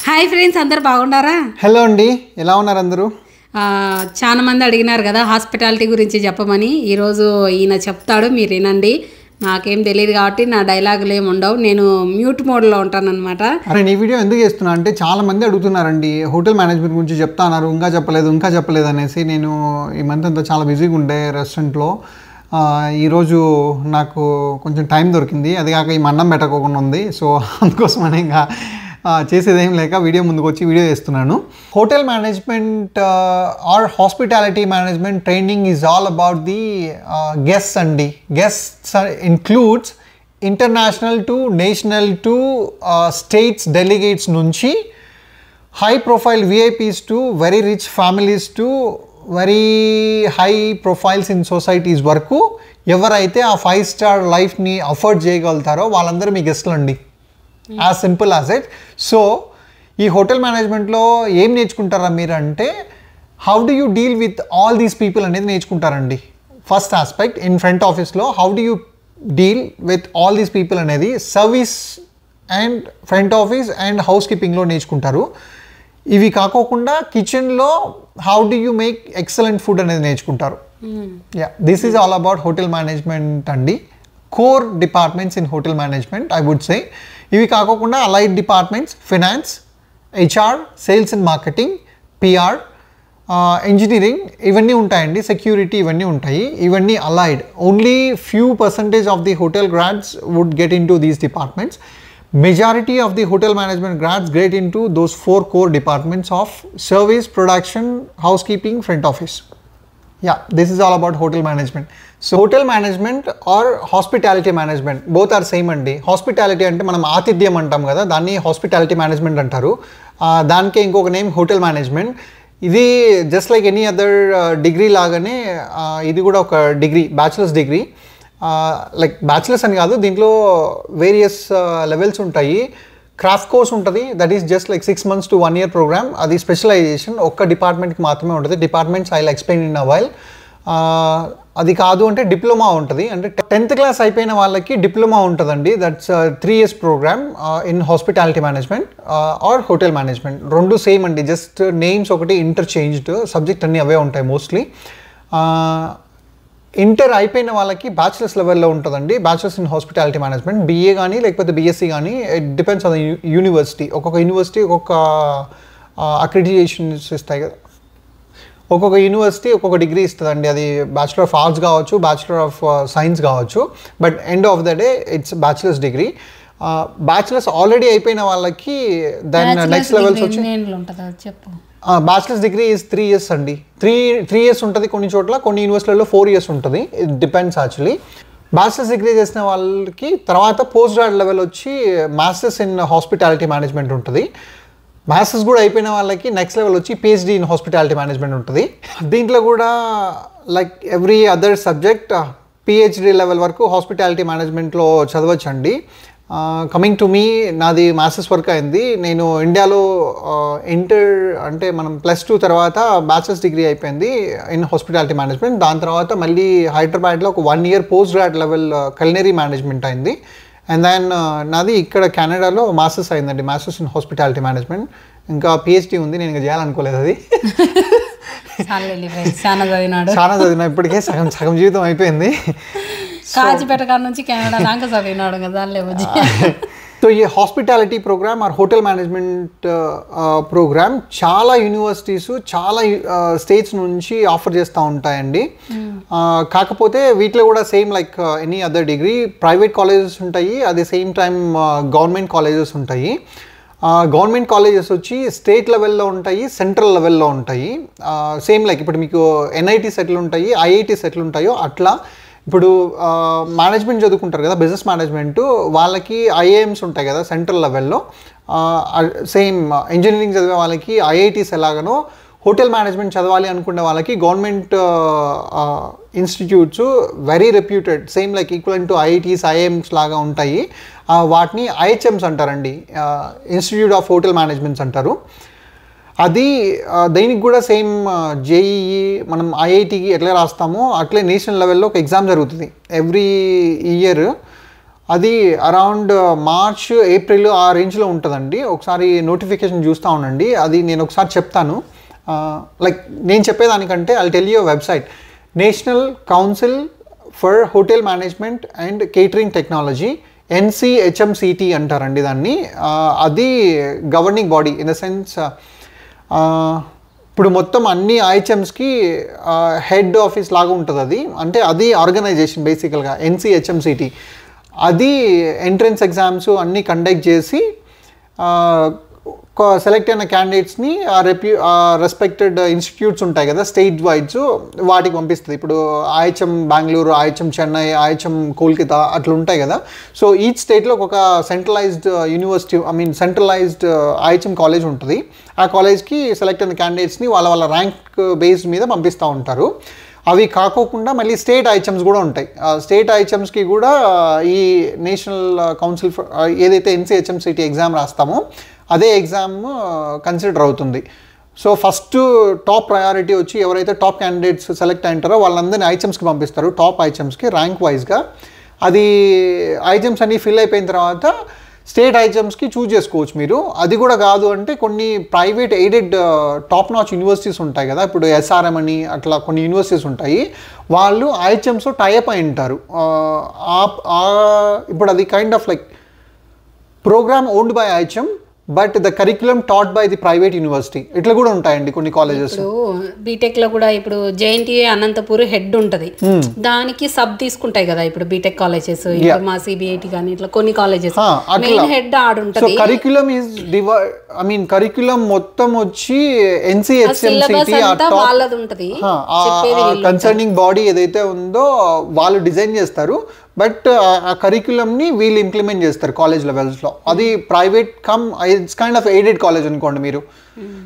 Hi friends, అందరు బాగున్నారా? Hello అండి, ఎలా ఉన్నారు అందరూ? చాలా మంది అడిగినారు కదా హాస్పిటాలిటీ గురించి చెప్పమని. ఈరోజు ఈయన చెప్తాడు, మీరు వినండి. నాకేం తెలియదు కాబట్టి నా డైలాగులు ఏమి ఉండవు, నేను మ్యూట్ మోడ్లో ఉంటానన్నమాట. నేను ఈ వీడియో ఎందుకు చేస్తున్నా అంటే చాలా మంది అడుగుతున్నారండి, హోటల్ మేనేజ్మెంట్ గురించి చెప్తాన్నారు, ఇంకా చెప్పలేదు అనేసి. నేను ఈ మంత్ అంతా చాలా బిజీగా ఉండే రెస్టారెంట్లో. ఈరోజు నాకు కొంచెం టైం దొరికింది, అది కాక ఈ అన్నం పెట్టకోకుండా ఉంది. సో అందుకోసమనే ఇంకా చేసేదేం లేక వీడియో ముందుకు వచ్చి వీడియో చేస్తున్నాను. Hotel management or hospitality management training is all about the guests అండి. Guests includes international to national to states delegates నుంచి high profile VIPs to very rich families to very high profiles in societies వరకు ఎవరైతే ఆ 5 star లైఫ్ని afford చేయగలుగుతారో వాళ్ళందరూ మీ గెస్ట్లు అండి. As simple as it. So ఈ హోటల్ మేనేజ్మెంట్లో ఏం నేర్చుకుంటారా మీరు అంటే, how do you deal with all these people అనేది నేర్చుకుంటారండి. ఫస్ట్ ఆస్పెక్ట్ ఇన్ ఫ్రంట్ ఆఫీస్లో how do you deal with all these people అనేది service and front office and house కీపింగ్లో నేర్చుకుంటారు. ఇవి కాకోకుండా కిచెన్లో how do you make excellent food అనేది నేర్చుకుంటారు. This is all about hotel management అండి. Core departments in hotel management I would say. ఇవి కాకుండా allied departments finance, HR, sales and marketing, PR, engineering ఇవన్నీ ఉంటాయండి. సెక్యూరిటీ ఇవన్నీ ఉంటాయి. ఇవన్నీ allied. Only few percentage of the hotel grads would get in to these departments. Majority of the hotel management grads get into those 4 core departments of service, production, housekeeping, front office. Yeah, this is all about hotel management. So hotel management or hospitality management both are same అండి. Hospitality అంటే మనం ఆతిథ్యం అంటాం కదా, దాన్ని hospitality management అంటారు. దానికే ఇంకొక నేమ్ హోటల్ మేనేజ్మెంట్. ఇది just like any other degree లాగానే ఇది కూడా ఒక degree, bachelors degree. Like bachelors అని కాదు, దీంట్లో వేరియస్ లెవెల్స్ ఉంటాయి. క్రాఫ్ట్ కోర్స్ ఉంటుంది, that is just like 6 months to 1 year programme. అది స్పెషలైజేషన్ ఒక్క డిపార్ట్మెంట్కి మాత్రమే ఉంటుంది. Departments I will explain in a while. అది కాదు అంటే డిప్లొమా ఉంటుంది. అంటే 10th class అయిపోయిన వాళ్ళకి డిప్లొమా ఉంటుందండి. That's 3 years programme in hospitality management or hotel management. రెండు సేమ్ అండి, జస్ట్ నేమ్స్ ఒకటి ఇంటర్చేంజ్డ్, సబ్జెక్ట్ అన్నీ అవే ఉంటాయి మోస్ట్లీ. ఇంటర్ అయిపోయిన వాళ్ళకి బ్యాచిలర్స్ లెవెల్లో ఉంటుందండి, bachelors in hospitality management. BA కానీ లేకపోతే బీఎస్సీ కానీ, it depends on the university. ఒక్కొక్క యూనివర్సిటీ ఒక్కొక్క అక్రిడిటేషన్స్ ఇస్తాయి కదా, ఒక్కొక్క యూనివర్సిటీ ఒక్కొక్క డిగ్రీ ఇస్తుందండి. అది బ్యాచిలర్ ఆఫ్ ఆర్ట్స్ కావచ్చు, బ్యాచిలర్ ఆఫ్ సైన్స్ కావచ్చు, but end of the day it's bachelors degree. Bachelors already అయిపోయిన వాళ్ళకి దాని నెక్స్ట్ లెవెల్స్ వచ్చి చెప్పు. బ్యాచిలర్స్ డిగ్రీ ఈజ్ 3 years అండి. 3 years ఉంటుంది కొన్ని చోట్ల, కొన్ని యూనివర్సిటీలలో 4 years ఉంటుంది. It depends actually. Bachelors degree చేసిన వాళ్ళకి తర్వాత పోస్ట్ గ్రాడ్ లెవెల్ వచ్చి మాస్టర్స్ ఇన్ హాస్పిటాలిటీ మేనేజ్మెంట్ ఉంటుంది. మాస్టర్స్ కూడా అయిపోయిన వాళ్ళకి నెక్స్ట్ లెవెల్ వచ్చి పిహెచ్డి ఇన్ హాస్పిటాలిటీ మేనేజ్మెంట్ ఉంటుంది. దీంట్లో కూడా like every other subject PhD level వరకు హాస్పిటాలిటీ మేనేజ్మెంట్లో చదవచ్చండి. కమింగ్ టు మీ, నాది మాస్టర్స్ వర్క్ అయింది. నేను ఇండియాలో ఇంటర్ అంటే మనం +2 తర్వాత బ్యాచిలర్స్ డిగ్రీ అయిపోయింది ఇన్ హాస్పిటాలిటీ మేనేజ్మెంట్. దాని తర్వాత మళ్ళీ హైదరాబాద్లో ఒక 1 year post grad level culinary management అయింది. అండ్ దెన్ నాది ఇక్కడ కెనడాలో మాస్టర్స్ అయిందండి, మాస్టర్స్ ఇన్ హాస్పిటాలిటీ మేనేజ్మెంట్. ఇంకా పిహెచ్డి ఉంది, నేను ఇంకా చేయాలనుకోలేదు. అది చాలా చదివినా, ఇప్పటికే సగం జీవితం అయిపోయింది. కాచిపేట నుంచి కెనడా దాకా చదివినాడు కదా. సో ఈ hospitality programme or hotel management programme చాలా యూనివర్సిటీస్, చాలా స్టేట్స్ నుంచి ఆఫర్ చేస్తూ ఉంటాయండి. కాకపోతే వీటిలో కూడా same like any other degree private colleges ఉంటాయి, అదే సేమ్ టైం గవర్నమెంట్ కాలేజెస్ ఉంటాయి. గవర్నమెంట్ కాలేజెస్ వచ్చి స్టేట్ లెవెల్లో ఉంటాయి, సెంట్రల్ లెవెల్లో ఉంటాయి. సేమ్ లైక్ ఇప్పుడు మీకు ఎన్ఐటీస్ ఎట్లా ఉంటాయి, ఐఐటీస్ ఎట్లా ఉంటాయో అట్లా. ఇప్పుడు మేనేజ్మెంట్ చదువుకుంటారు కదా, బిజినెస్ మేనేజ్మెంట్, వాళ్ళకి ఐఏఎమ్స్ ఉంటాయి కదా సెంట్రల్ లెవెల్లో. సేమ్ ఇంజనీరింగ్ చదివే వాళ్ళకి ఐఐటీస్ ఎలాగనో, హోటల్ మేనేజ్మెంట్ చదవాలి అనుకునే వాళ్ళకి government institutes very reputed, same like equal to IITs ఐఏఎమ్స్ లాగా ఉంటాయి. వాటిని ఐహెచ్ఎమ్స్ అంటారండి, ఇన్స్టిట్యూట్ ఆఫ్ హోటల్ మేనేజ్మెంట్స్ అంటారు. అది దీనికి కూడా సేమ్ జేఈఈ మనం ఐఐటికి ఎట్లా రాస్తామో అట్లే నేషనల్ లెవెల్లో ఒక ఎగ్జామ్ జరుగుతుంది ఎవ్రీ ఇయర్. అది అరౌండ్ మార్చ్ ఏప్రిల్ ఆ రేంజ్లో ఉంటుందండి. ఒకసారి నోటిఫికేషన్ చూస్తూ ఉండండి, అది నేను ఒకసారి చెప్తాను. లైక్ నేను చెప్పేదానికంటే I'll tell you website, National Council for Hotel Management and Catering Technology, NCHMCT అంటారండి దాన్ని. అది governing body in the sense ఇప్పుడు మొత్తం అన్ని IHMSకి హెడ్ ఆఫీస్ లాగా ఉంటుంది అది. అంటే అది ఆర్గనైజేషన్ బేసికల్గా NCHMCT. అది ఎంట్రన్స్ ఎగ్జామ్స్ అన్నీ కండక్ట్ చేసి సెలెక్ట్ అయిన క్యాండిడేట్స్ని రెస్పెక్టెడ్ ఇన్స్టిట్యూట్స్ ఉంటాయి కదా స్టేట్ వైడ్స్, వాటికి పంపిస్తుంది. ఇప్పుడు IHM Bengaluru, IHM Chennai, IHM Kolkata అట్లా ఉంటాయి కదా. సో ఈచ్ స్టేట్లో ఒక centralised university, centralised IHM college ఉంటుంది. ఆ కాలేజ్కి సెలెక్ట్ అయిన క్యాండిడేట్స్ని వాళ్ళ ర్యాంక్ బేస్ మీద పంపిస్తూ ఉంటారు. అవి కాకోకుండా మళ్ళీ స్టేట్ IHMs కూడా ఉంటాయి. స్టేట్ IHMస్కి కూడా ఈ నేషనల్ కౌన్సిల్ ఏదైతే NCHMCT ఎగ్జామ్ రాస్తామో అదే ఎగ్జామ్ కన్సిడర్ అవుతుంది. సో ఫస్ట్ టాప్ ప్రయారిటీ వచ్చి ఎవరైతే టాప్ క్యాండిడేట్స్ సెలెక్ట్ అయింటారో వాళ్ళందరినీ IHMస్కి పంపిస్తారు, టాప్ IHMస్కి ర్యాంక్ వైజ్గా. అది IHMs అన్నీ ఫిల్ అయిపోయిన తర్వాత స్టేట్ IHMస్కి చూజ్ చేసుకోవచ్చు మీరు. అది కూడా కాదు అంటే కొన్ని private aided top notch universities ఉంటాయి కదా, ఇప్పుడు SRM అని అట్లా కొన్ని యూనివర్సిటీస్ ఉంటాయి, వాళ్ళు IHMస్ టైఅప్ అయి ఉంటారు. ఇప్పుడు అది kind of like programme owned by IHM but the curriculum taught by the private university. ఇట్లా కూడా ఉంటాయండి కొన్ని కాలేజెస్. బీటెక్ లో కూడా ఇప్పుడు JNTU అనంతపూర్ హెడ్ ఉంటుంది, దానికి సబ్ తీసుకుంటాయి కదా ఇప్పుడు బీటెక్ కాలేజెస్, మా CBIT కానీ ఇట్లా కొన్ని కాలేజెస్ మెయిన్ హెడ్ ఆడుంటది. సో కరిక్యులం ఇస్ కరిక్యులం మొత్తం వచ్చి NCHMCT వాళ్ళది ఉంటది, కన్సర్నింగ్ బాడీ ఏదైతే ఉందో వాళ్ళు డిజైన్ చేస్తారు. బట్ ఆ కరిక్యులంని వీళ్ళు ఇంప్లిమెంట్ చేస్తారు కాలేజ్ లెవెల్స్లో. అది private come it's kind of aided college అనుకోండి మీరు.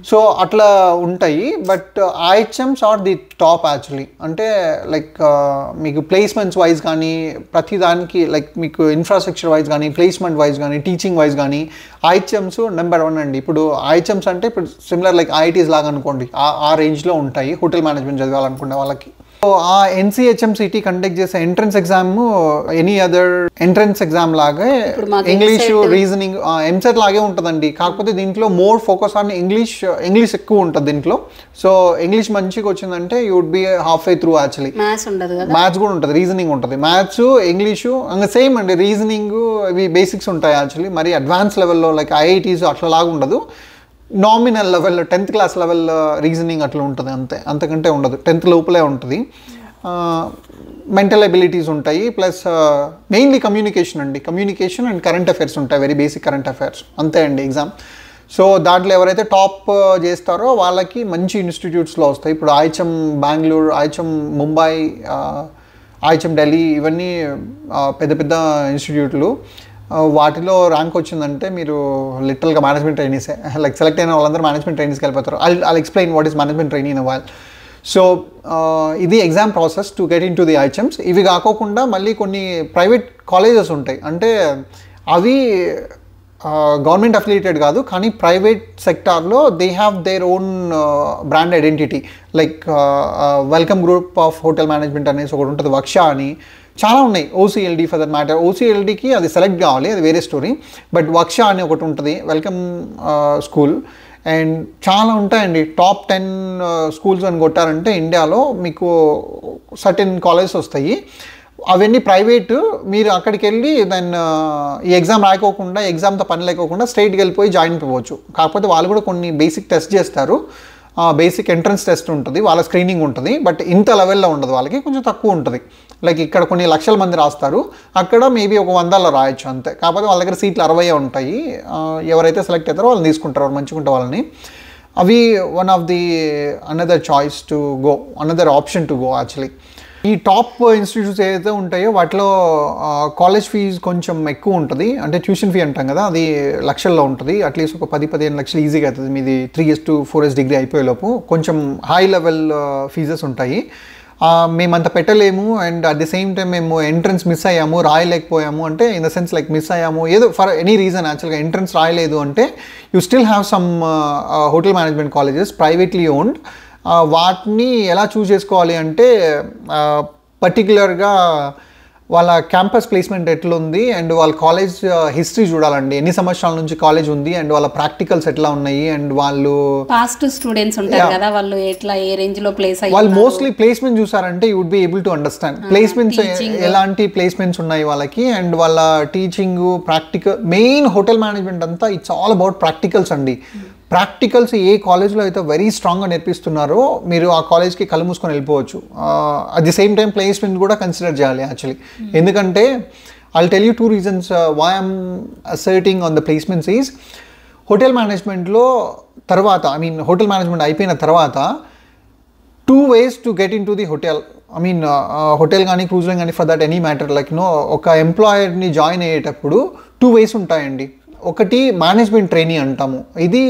సో అట్లా ఉంటాయి. But IHMs are the top actually. అంటే లైక్ మీకు ప్లేస్మెంట్స్ వైజ్ కానీ ప్రతి దానికి, లైక్ మీకు ఇన్ఫ్రాస్ట్రక్చర్ వైజ్ కానీ, ప్లేస్మెంట్ వైజ్ కానీ, టీచింగ్ వైజ్ కానీ IHMs నెంబర్ 1 అండి. ఇప్పుడు IHMs అంటే ఇప్పుడు సిమిలర్ లైక్ IITs లాగా అనుకోండి, ఆ రేంజ్లో ఉంటాయి హోటల్ మేనేజ్మెంట్ చదవాలనుకునే వాళ్ళకి. సో ఆ NCHMCT కండక్ట్ చేసే entrance exam any other entrance exam లాగే ఇంగ్లీష్, రీజనింగ్, MCET లాగే ఉంటుందండి. కాకపోతే దీంట్లో మోర్ ఫోకస్ ఆన్ ఇంగ్లీష్ ఎక్కువ ఉంటుంది దీంట్లో. సో ఇంగ్లీష్ మంచిగా వచ్చిందంటే you would be half way through actually. Maths కూడా ఉంటుంది, రీజనింగ్ ఉంటుంది. మ్యాథ్స్, ఇంగ్లీషు ఇంకా సేమ్ అండి. రీజనింగ్ ఇవి బేసిక్స్ ఉంటాయి యాక్చువల్లీ. మరి అడ్వాన్స్ లెవెల్లో లైక్ IITs అట్లా లాగా ఉండదు. Nominal level 10th class level reasoning అట్లా ఉంటుంది అంతే, అంతకంటే ఉండదు. 10th లోపలే ఉంటుంది. మెంటల్ ఎబిలిటీస్ ఉంటాయి, ప్లస్ మెయిన్లీ కమ్యూనికేషన్ అండి. కమ్యూనికేషన్ అండ్ కరెంట్ అఫైర్స్ ఉంటాయి, వెరీ బేసిక్ కరెంట్ అఫైర్స్ అంతే అండి ఎగ్జామ్. సో దాంట్లో ఎవరైతే టాప్ చేస్తారో వాళ్ళకి మంచి ఇన్స్టిట్యూట్స్లో వస్తాయి. ఇప్పుడు IHM Bengaluru, IHM Mumbai, IHM Delhi, ఇవన్నీ పెద్ద పెద్ద ఇన్స్టిట్యూట్లు. వాటిలో ర్యాంక్ వచ్చిందంటే మీరు లిటరల్గా మేనేజ్మెంట్ ట్రైనీసే. లైక్ సెలెక్ట్ అయిన వాళ్ళందరూ మేనేజ్మెంట్ ట్రైనీస్కి వెళ్ళిపోతారు. I'll explain what is management trainee in a while. So ఇది exam process to get in to the IHMs. ఇవి కాకోకుండా మళ్ళీ కొన్ని ప్రైవేట్ కాలేజెస్ ఉంటాయి. అంటే అవి గవర్నమెంట్ అఫిలియేటెడ్ కాదు, కానీ ప్రైవేట్ సెక్టార్లో they have their own brand identity. Like welcome group of hotel management అనేసి ఒకటి ఉంటుంది, వక్ష అని. చాలా ఉన్నాయి, OCLD ఫర్ దట్ మ్యాటర్. OCLDకి అది సెలెక్ట్ కావాలి, అది వేరే స్టోరీ. బట్ వక్ష అని ఒకటి ఉంటుంది, వెల్కమ్ స్కూల్. అండ్ చాలా ఉంటాయండి. టాప్ 10 స్కూల్స్ అని కొట్టారంటే ఇండియాలో మీకు సర్టెన్ కాలేజెస్ వస్తాయి. అవన్నీ ప్రైవేటు. మీరు అక్కడికి వెళ్ళి దాన్ని ఈ ఎగ్జామ్ రాయకోకుండా, ఎగ్జామ్తో పని లేకోకుండా స్ట్రైట్కి వెళ్ళిపోయి జాయిన్ అయిపోవచ్చు. కాకపోతే వాళ్ళు కూడా కొన్ని బేసిక్ టెస్ట్ చేస్తారు. బేసిక్ ఎంట్రన్స్ టెస్ట్ ఉంటుంది, వాళ్ళ స్క్రీనింగ్ ఉంటుంది. బట్ ఇంత లెవెల్లో ఉండదు, వాళ్ళకి కొంచెం తక్కువ ఉంటుంది. లైక్ ఇక్కడ కొన్ని లక్షల మంది రాస్తారు, అక్కడ మేబీ ఒక 100లో రాయొచ్చు అంతే. కాకపోతే వాళ్ళ దగ్గర సీట్లు 60 ఉంటాయి. ఎవరైతే సెలెక్ట్ అవుతారో వాళ్ళని తీసుకుంటారు, వాళ్ళు మంచిగా ఉంటే వాళ్ళని. అవి one of the another choice to go, another option to go actually. ఈ టాప్ ఇన్స్టిట్యూట్స్ ఏదైతే ఉంటాయో వాటిలో కాలేజ్ ఫీజు కొంచెం ఎక్కువ ఉంటుంది. అంటే ట్యూషన్ ఫీ అంటాం కదా, అది లక్షల్లో ఉంటుంది. అట్లీస్ట్ ఒక 10-15 లక్షలు ఈజీగా అవుతుంది మీది 3 years to 4 years డిగ్రీ అయిపోయేలోపు. కొంచెం హై లెవెల్ ఫీజెస్ ఉంటాయి. మేమంత పెట్టలేము. And at the same time మేము ఎంట్రన్స్ మిస్ అయ్యాము, రాయలేకపోయాము అంటే, in the sense like miss అయ్యాము ఏదో ఫర్ ఎనీ రీజన్ యాక్చువల్గా ఎంట్రన్స్ రాయలేదు అంటే, you still have some hotel management colleges privately owned. వాటిని ఎలా చూస్ చేసుకోవాలి అంటే, పర్టికులర్గా వాళ్ళ క్యాంపస్ ప్లేస్మెంట్ ఎట్లా ఉంది అండ్ వాళ్ళ కాలేజ్ హిస్టరీ చూడాలండి, ఎన్ని సంవత్సరాల నుంచి కాలేజ్ ఉంది అండ్ వాళ్ళ ప్రాక్టికల్స్ ఎట్లా ఉన్నాయి అండ్ వాళ్ళు పాస్ట్ స్టూడెంట్స్ ఉంటారు కదా, వాళ్ళు ఎట్లా ఏ రేంజ్ లో ప్లేస్ అయ్యారు, వాళ్ళు మోస్ట్లీ ప్లేస్మెంట్ చూసారంటే you would be able to understand placements ఎలాంటి ప్లేస్మెంట్స్ ఉన్నాయి వాళ్ళకి అండ్ వాళ్ళ teaching practical. Main hotel management అంతా ఇట్స్ ఆల్ అబౌట్ ప్రాక్టికల్స్ అండి. ప్రాక్టికల్స్ ఏ కాలేజ్లో అయితే వెరీ స్ట్రాంగ్గా నేర్పిస్తున్నారో మీరు ఆ కాలేజ్కి కళ్ళు మూసుకొని వెళ్ళిపోవచ్చు. At the same time placement కూడా కన్సిడర్ చేయాలి యాక్చువల్లీ. ఎందుకంటే I'll tell you 2 reasons why I'm asserting on the placements is hotel మేనేజ్మెంట్లో తర్వాత హోటల్ మేనేజ్మెంట్ అయిపోయిన తర్వాత 2 ways to get into the hotel. Hotel కానీ క్రూజ్ లైన్ కానీ for that any matter like ఒక ఎంప్లాయర్ని జాయిన్ అయ్యేటప్పుడు 2 ways ఉంటాయండి. ఒకటి మేనేజ్మెంట్ ట్రైనీ అంటాము. ఇది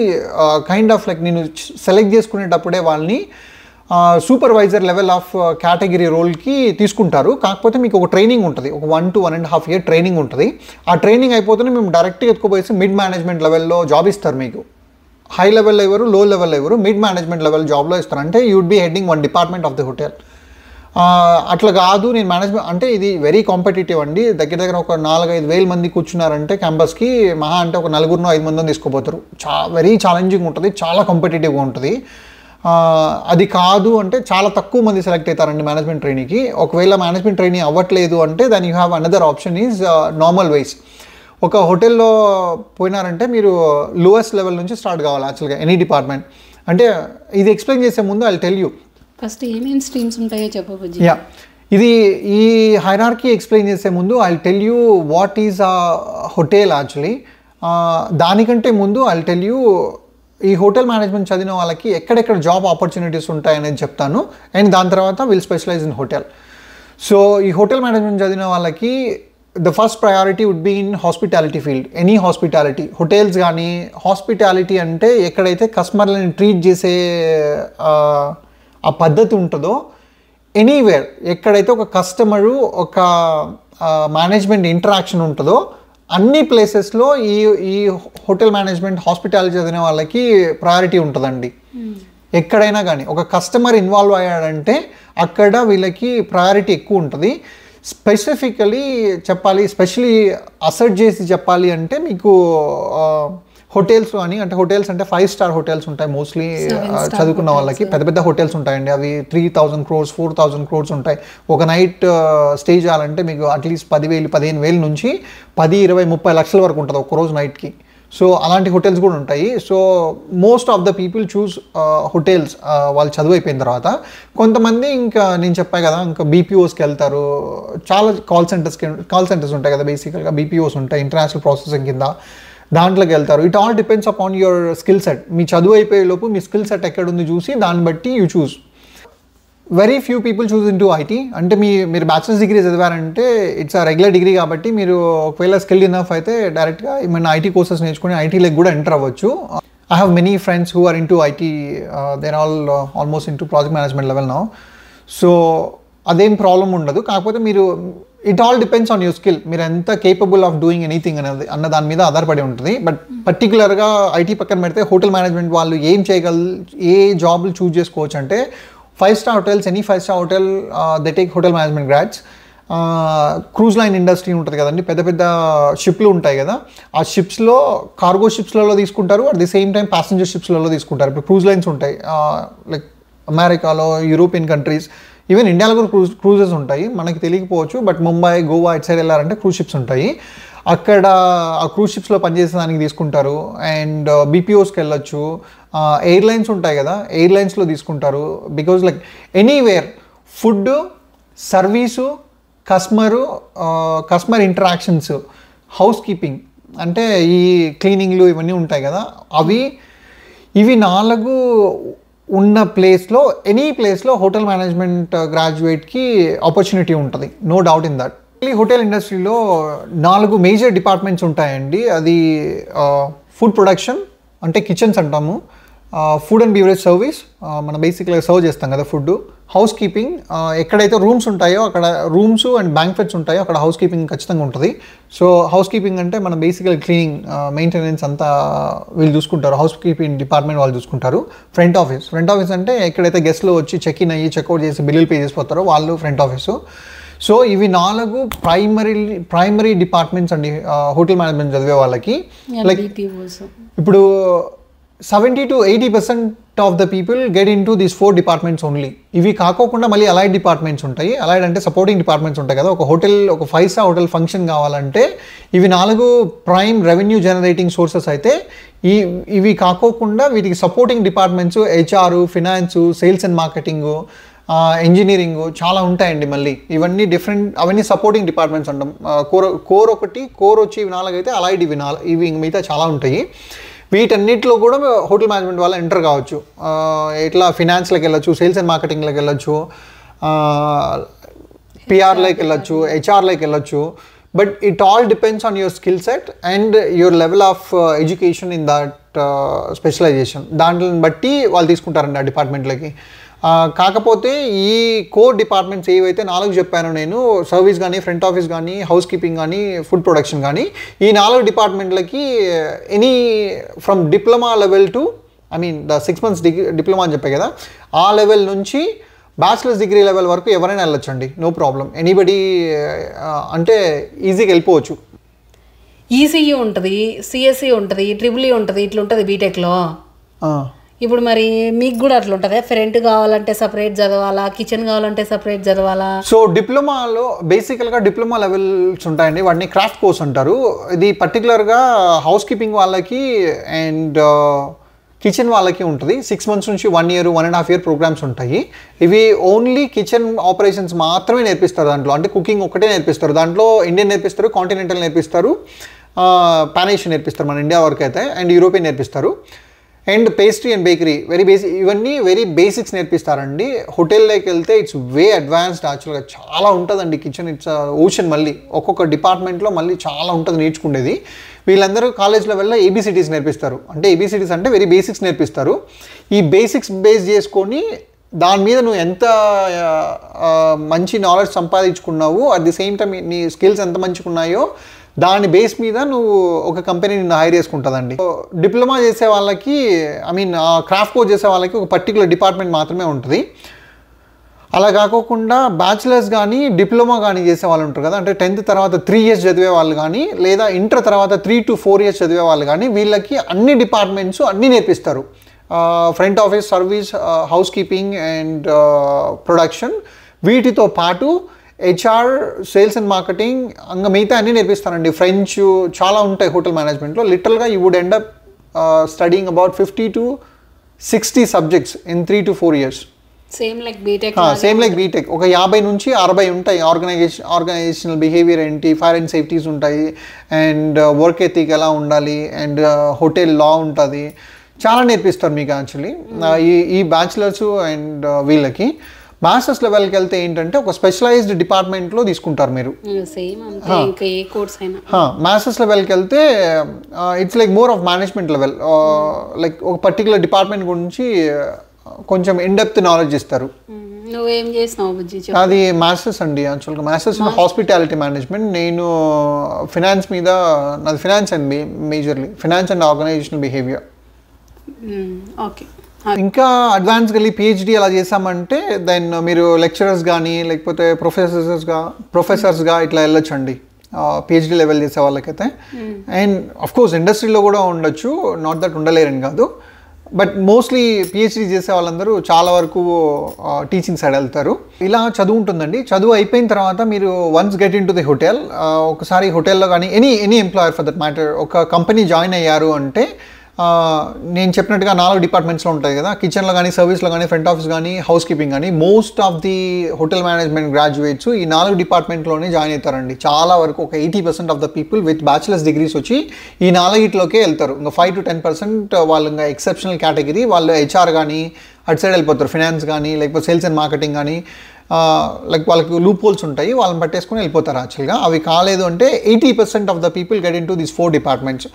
కైండ్ ఆఫ్ లైక్ నేను సెలెక్ట్ చేసుకునేటప్పుడే వాళ్ళని సూపర్వైజర్ లెవెల్ ఆఫ్ కేటగిరీ రోల్కి తీసుకుంటారు. కాకపోతే మీకు ఒక ట్రైనింగ్ ఉంటుంది, ఒక 1 to 1.5 year ట్రైనింగ్ ఉంటుంది. ఆ ట్రైనింగ్ అయిపోతేనే మేము డైరెక్ట్గా ఎత్తుకుపోయేసి మిడ్ మేనేజ్మెంట్ లెవెల్లో జాబ్ ఇస్తారు. మీకు హై లెవెల్లో ఎవరు, లో లెవెల్లో ఎవరు, మిడ్ మేనేజ్మెంట్ లెవెల్ జాబ్లో ఇస్తారు. అంటే you would be heading 1 department of the hotel. అట్లా కాదు నేను మేనేజ్మెంట్ అంటే ఇది వెరీ కాంపిటేటివ్ అండి. దగ్గర ఒక 4-5 వేల మంది కూర్చున్నారంటే క్యాంపస్కి మహా అంటే ఒక 4-5 మందిని తీసుకోపోతారు. వెరీ ఛాలెంజింగ్ ఉంటుంది, చాలా కాంపిటేటివ్గా ఉంటుంది. అది కాదు అంటే చాలా తక్కువ మంది సెలెక్ట్ అవుతారండి మేనేజ్మెంట్ ట్రైనీకి. ఒకవేళ మేనేజ్మెంట్ ట్రైనీ అవ్వట్లేదు అంటే then you have another option is normal wise. ఒక హోటల్లో పోయినారంటే మీరు లోయెస్ట్ లెవెల్ నుంచి స్టార్ట్ కావాలి యాక్చువల్గా ఎనీ డిపార్ట్మెంట్. అంటే ఇది ఎక్స్ప్లెయిన్ చేసే ముందు ఐ టెల్ యూ ఫస్ట్ ఏమేమి స్ట్రీమ్స్ ఉంటాయో చెప్పబుజ్జి. ఇది ఈ హైరార్కీ ఎక్స్ప్లెయిన్ చేసే ముందు I tell you what is ఆ హోటల్ యాక్చువల్లీ. దానికంటే ముందు ఐ టెల్ యూ ఈ హోటల్ మేనేజ్మెంట్ చదివిన వాళ్ళకి ఎక్కడెక్కడ జాబ్ ఆపర్చునిటీస్ ఉంటాయనేది చెప్తాను అండ్ దాని తర్వాత will specialise in hotel. So ఈ హోటల్ మేనేజ్మెంట్ చదివిన వాళ్ళకి the first priority would be in hospitality field. Any hospitality, hotels కానీ హాస్పిటాలిటీ అంటే ఎక్కడైతే కస్టమర్లను ట్రీట్ చేసే ఆ పద్ధతి ఉంటుందో ఎనీవేర్, ఎక్కడైతే ఒక కస్టమరు ఒక మేనేజ్మెంట్ ఇంటరాక్షన్ ఉంటుందో అన్ని ప్లేసెస్లో ఈ హోటల్ మేనేజ్మెంట్ హాస్పిటాలిటీ చదివిన వాళ్ళకి ప్రయారిటీ ఉంటుందండి. ఎక్కడైనా కానీ ఒక కస్టమర్ ఇన్వాల్వ్ అయ్యాడంటే అక్కడ వీళ్ళకి ప్రయారిటీ ఎక్కువ ఉంటుంది. స్పెసిఫికలీ చెప్పాలి, స్పెషలీ అసర్ట్ చేసి చెప్పాలి అంటే మీకు హోటల్స్ అని అంటే హోటల్స్ అంటే 5-star హోటల్స్ ఉంటాయి మోస్ట్లీ చదువుకున్న వాళ్ళకి. పెద్ద పెద్ద హోటల్స్ ఉంటాయండి, అవి 3,000 crores 4,000 crores ఉంటాయి. ఒక నైట్ స్టే చేయాలంటే మీకు అట్లీస్ట్ 10,000-15,000 నుంచి 10-20-30 లక్షల వరకు ఉంటుంది ఒక్కరోజు నైట్కి. సో అలాంటి హోటల్స్ కూడా ఉంటాయి. So most of the people choose hotels వాళ్ళు చదువు అయిపోయిన తర్వాత. కొంతమంది ఇంకా నేను చెప్పాను కదా ఇంకా బీపీఓస్కి వెళ్తారు. చాలా కాల్ సెంటర్స్ ఉంటాయి కదా, బేసికల్గా బీపీఓస్ ఉంటాయి ఇంటర్నేషనల్ ప్రాసెసింగ్ కింద, దాంట్లోకి వెళ్తారు. It all depends upon your skill set. మీ చదువు అయిపోయే లోపు మీ స్కిల్ సెట్ ఎక్కడుంది చూసి దాన్ని బట్టి you choose. Very few people choose in to IT. అంటే మీరు బ్యాచిలర్స్ డిగ్రీ చదివారంటే ఇట్స్ ఆ రెగ్యులర్ డిగ్రీ కాబట్టి మీరు ఒకవేళ స్కిల్ ఇనఫ్ అయితే డైరెక్ట్గా ఏమైనా ఐటీ కోర్సెస్ నేర్చుకుని ఐటీలోకి కూడా ఎంటర్ అవ్వచ్చు. I have many friends who are in to IT, they're almost in to project management level now. So అదేం ప్రాబ్లం ఉండదు. కాకపోతే మీరు it all depends on your skill, మీరు ఎంత కేపబుల్ ఆఫ్ డూయింగ్ ఎనీథింగ్ అన్న దాని మీద ఆధారపడి ఉంటుంది. బట్ పర్టికులర్గా ఐటీ పక్కన పెడితే హోటల్ మేనేజ్మెంట్ వాళ్ళు ఏం ఏ జాబ్లు చూస్ చేసుకోవచ్చు అంటే 5-star hotels, any 5-star hotel they take hotel management grads. Cruise line industry ఉంటుంది కదండి, పెద్ద పెద్ద షిప్లు ఉంటాయి కదా, ఆ షిప్స్లో కార్గో షిప్స్లలో తీసుకుంటారు, at the same time passenger షిప్స్లలో తీసుకుంటారు. ఇప్పుడు క్రూజ్ లైన్స్ ఉంటాయి లైక్ అమెరికాలో, యూరోపియన్ కంట్రీస్, ఈవెన్ ఇండియాలో కూడా క్రూజెస్ ఉంటాయి, మనకి తెలియకపోవచ్చు. బట్ ముంబై, గోవా ఇటు సైడ్ వెళ్ళారంటే క్రూజ్ షిప్స్ ఉంటాయి. అక్కడ ఆ క్రూజ్ షిప్స్లో పనిచేసేదానికి తీసుకుంటారు. అండ్ బీపీఓస్కి వెళ్ళొచ్చు. ఎయిర్లైన్స్ ఉంటాయి కదా, ఎయిర్లైన్స్లో తీసుకుంటారు. Because like anywhere food, service, customer interactions, house keeping అంటే ఈ క్లీనింగ్లు ఇవన్నీ ఉంటాయి కదా, ఇవి 4 ఉన్న ప్లేస్లో ఎనీ ప్లేస్లో హోటల్ మేనేజ్మెంట్ గ్రాడ్యుయేట్కి ఆపర్చునిటీ ఉంటుంది, no doubt in that. Hotel ఇండస్ట్రీలో 4 మేజర్ డిపార్ట్మెంట్స్ ఉంటాయండి. అది ఫుడ్ ప్రొడక్షన్ అంటే కిచెన్స్ అంటాము, ఫుడ్ అండ్ బీవరేజ్ సర్వీస్, మనం బేసిక్గా సర్వ్ చేస్తాం కదా ఫుడ్, హౌస్ కీపింగ్, ఎక్కడైతే రూమ్స్ ఉంటాయో అక్కడ రూమ్స్ అండ్ బ్యాంక్వెట్స్ ఉంటాయో అక్కడ హౌస్ కీపింగ్ ఖచ్చితంగా ఉంటుంది. సో హౌస్ కీపింగ్ అంటే మనం బేసిక్గా క్లీనింగ్, మెయింటెనెన్స్ అంతా వీళ్ళు చూసుకుంటారు, హౌస్ కీపింగ్ డిపార్ట్మెంట్ వాళ్ళు చూసుకుంటారు. ఫ్రంట్ ఆఫీస్ అంటే ఎక్కడైతే గెస్ట్లు వచ్చి చెక్ ఇన్ అయ్యి చెక్అవుట్ చేసి బిల్లులు పే చేసిపోతారో వాళ్ళు ఫ్రంట్ ఆఫీసు. సో ఇవి 4 ప్రైమరీ డిపార్ట్మెంట్స్ అండి హోటల్ మేనేజ్మెంట్ చదివే వాళ్ళకి. లైక్ ఇప్పుడు 70 to 80% of the people get in to these 4 departments only. ఇవి కాకోకుండా మళ్ళీ అలైడ్ డిపార్ట్మెంట్స్ ఉంటాయి. అలైడ్ అంటే సపోర్టింగ్ డిపార్ట్మెంట్స్ ఉంటాయి కదా. ఒక 5 స్టార్ హోటల్ ఫంక్షన్ కావాలంటే ఇవి 4 ప్రైమ్ రెవెన్యూ జనరేటింగ్ సోర్సెస్ అయితే, ఇవి కాకోకుండా వీటికి supporting departments HR, finance, sales and marketing, engineering చాలా ఉంటాయండి. మళ్ళీ ఇవన్నీ అవన్నీ సపోర్టింగ్ డిపార్ట్మెంట్స్ అంటాం. కోర్ వచ్చి ఇవి 4 అయితే, అలైడ్ ఇవి మిగతా చాలా ఉంటాయి. వీటన్నిటిలో కూడా హోటల్ మేనేజ్మెంట్ వాళ్ళు ఎంటర్ కావచ్చు. ఇట్లా ఫినాన్స్లోకి వెళ్ళొచ్చు, సేల్స్ అండ్ మార్కెటింగ్లోకి వెళ్ళొచ్చు, PRలోకి వెళ్ళొచ్చు, HRలోకి వెళ్ళొచ్చు. But it all depends on your skill set and your level of education in that specialisation. దాంట్ని బట్టి వాళ్ళు తీసుకుంటారండి ఆ డిపార్ట్మెంట్లకి. కాకపోతే ఈ కోర్ డిపార్ట్మెంట్స్ ఏవైతే 4 చెప్పానో నేను, సర్వీస్ కానీ, ఫ్రంట్ ఆఫీస్ కానీ, హౌస్ కీపింగ్ కానీ, ఫుడ్ ప్రొడక్షన్ కానీ, ఈ 4 డిపార్ట్మెంట్లకి any from diploma level to the 6 months diploma అని చెప్పే కదా, ఆ లెవెల్ నుంచి బ్యాచిలర్స్ డిగ్రీ లెవెల్ వరకు ఎవరైనా వెళ్ళొచ్చండి. No problem. ఎనీబడి అంటే ఈజీగా వెళ్ళిపోవచ్చు. ఈసీఈ ఉంటుంది, సిఎస్ఈ ఉంటుంది, ట్రిపుల్ ఉంటుంది, ఇట్లా ఉంటుంది బీటెక్లో. ఇప్పుడు మరి మీకు కూడా అట్లా ఉంటుందా? ఫ్రంట్ కావాలంటే సపరేట్ చదవాలా, కిచెన్ కావాలంటే సపరేట్ చదవాలా? సో డిప్లొమాలో బేసికల్గా డిప్లొమా లెవెల్స్ ఉంటాయండి. వాటిని క్రాఫ్ట్ కోర్స్ అంటారు. ఇది పర్టికులర్గా హౌస్ కీపింగ్ వాళ్ళకి అండ్ కిచెన్ వాళ్ళకి ఉంటుంది. 6 months నుంచి 1 year, 1.5 year ప్రోగ్రామ్స్ ఉంటాయి. ఇవి ఓన్లీ కిచెన్ ఆపరేషన్స్ మాత్రమే నేర్పిస్తారు. దాంట్లో అంటే కుకింగ్ ఒక్కటే నేర్పిస్తారు. దాంట్లో ఇండియన్ నేర్పిస్తారు, కాంటినెంటల్ నేర్పిస్తారు, పానేషియన్ నేర్పిస్తారు మన ఇండియా వరకు అయితే, అండ్ యూరోపియన్ నేర్పిస్తారు, అండ్ పేస్ట్రీ అండ్ బేకరీ ఇవన్నీ వెరీ బేసిక్స్ నేర్పిస్తారండి. హోటల్లోకి వెళ్తే ఇట్స్ వే అడ్వాన్స్డ్. యాక్చువల్గా చాలా ఉంటుందండి కిచెన్. It's ocean. మళ్ళీ ఒక్కొక్క డిపార్ట్మెంట్లో మళ్ళీ చాలా ఉంటుంది నేర్చుకునేది. వీళ్ళందరూ కాలేజ్ లెవెల్లో ABCDs నేర్పిస్తారు. అంటే ABCDs అంటే వెరీ బేసిక్స్ నేర్పిస్తారు. ఈ బేసిక్స్ బేస్ చేసుకొని దాని మీద నువ్వు ఎంత మంచి నాలెడ్జ్ సంపాదించుకున్నావు, అట్ ది సేమ్ టైం నీ స్కిల్స్ ఎంత మంచిగా ఉన్నాయో దాని బేస్ మీద నువ్వు ఒక కంపెనీ నిన్ను హైర్ చేసుకుంటుందండి. డిప్లొమా చేసే వాళ్ళకి క్రాఫ్ట్ కోర్స్ చేసే వాళ్ళకి ఒక పర్టికులర్ డిపార్ట్మెంట్ మాత్రమే ఉంటుంది. అలా కాకోకుండా బ్యాచిలర్స్ కానీ డిప్లొమా కానీ చేసే వాళ్ళు ఉంటారు కదా, అంటే 10th తర్వాత 3 years చదివే వాళ్ళు కానీ, లేదా ఇంటర్ తర్వాత 3 to 4 years చదివే వాళ్ళు కానీ, వీళ్ళకి అన్ని డిపార్ట్మెంట్స్ అన్నీ నేర్పిస్తారు. Front office, service, house keeping and production, వీటితో పాటు HR, సేల్స్ అండ్ మార్కెటింగ్, ఇంకా మిగతా అన్నీ నేర్పిస్తారండి. ఫ్రెంచ్ చాలా ఉంటాయి హోటల్ మేనేజ్మెంట్లో. లిటరల్గా you would end up studying about 50 to 60 subjects in 3 to 4 years. Same like B Tech. ఒక 50 నుంచి 60 ఉంటాయి. ఆర్గనైజేషనల్ బిహేవియర్ ఏంటి, ఫైర్ అండ్ సేఫ్టీస్ ఉంటాయి, అండ్ వర్క్ ఎథిక్ ఎలా ఉండాలి, అండ్ హోటల్ లా ఉంటుంది. చాలా నేర్పిస్తారు మీకు యాక్చువల్లీ ఈ బ్యాచిలర్స్ అండ్ వీళ్ళకి. మాస్టర్స్ లెవెల్కి వెళ్తే ఏంటంటే ఒక స్పెషలైజ్డ్ డిపార్ట్మెంట్లో తీసుకుంటారు మీరు. మాస్టర్స్ లెవెల్కి వెళ్తే it's like more of management level. Like ఒక పర్టికులర్ డిపార్ట్మెంట్ గురించి కొంచెం ఇన్డెప్త్ నాలెడ్జ్ ఇస్తారు. నువ్వేం చేసినావు బుజ్జి? అది మాస్టర్స్ అండి. యాక్చువల్గా మాస్టర్స్ ఇన్ హాస్పిటాలిటీ మేనేజ్మెంట్. నేను ఫినాన్స్ మీద, నాది finance and majorly finance and organisational behaviour. Okay. ఇంకా అడ్వాన్స్గా వెళ్ళి PhD అలా చేసామంటే దెన్ మీరు లెక్చరర్స్ కానీ లేకపోతే ప్రొఫెసర్స్గా ఇట్లా వెళ్ళొచ్చండి PhD లెవెల్ చేసే వాళ్ళకైతే. అండ్ అఫ్ కోర్స్ ఇండస్ట్రీలో కూడా ఉండొచ్చు, నాట్ దట్ ఉండలేరని కాదు, బట్ మోస్ట్లీ PhD చేసే వాళ్ళందరూ చాలా వరకు టీచింగ్ సైడ్ వెళ్తారు. ఇలా చదువు ఉంటుందండి. చదువు అయిపోయిన తర్వాత మీరు once get in to the hotel, ఒకసారి హోటల్లో కానీ any employer for that matter ఒక కంపెనీ జాయిన్ అయ్యారు అంటే నేను చెప్పినట్టుగా 4 డిపార్ట్మెంట్స్లో ఉంటాయి కదా, కిచెన్లో కానీ, సర్వీస్లో కానీ, ఫ్రంట్ ఆఫీస్ కానీ, హౌస్ కీపింగ్ కానీ. Most of the hotel management graduates ఈ 4 డిపార్ట్మెంట్లోనే జాయిన్ అవుతారండి. చాలా వరకు ఒక 80% of the people with bachelors degrees వచ్చి ఈ 4 వెళ్తారు. ఇంకా 5 to 10% వాళ్ళు ఇంకా ఎక్సెప్షనల్ కేటగిరీ వాళ్ళు HR కానీ అటు సైడ్ వెళ్ళిపోతారు, ఫినాన్స్ కానీ లేకపోతే సేల్స్ అండ్ మార్కెటింగ్ కానీ. లైక్ వాళ్ళకి లూప్ హోల్స్ ఉంటాయి, వాళ్ళని పట్టేసుకుని వెళ్ళిపోతారు. యాక్చువల్గా అవి కాలేదు అంటే 80% of the people get in to these 4 departments.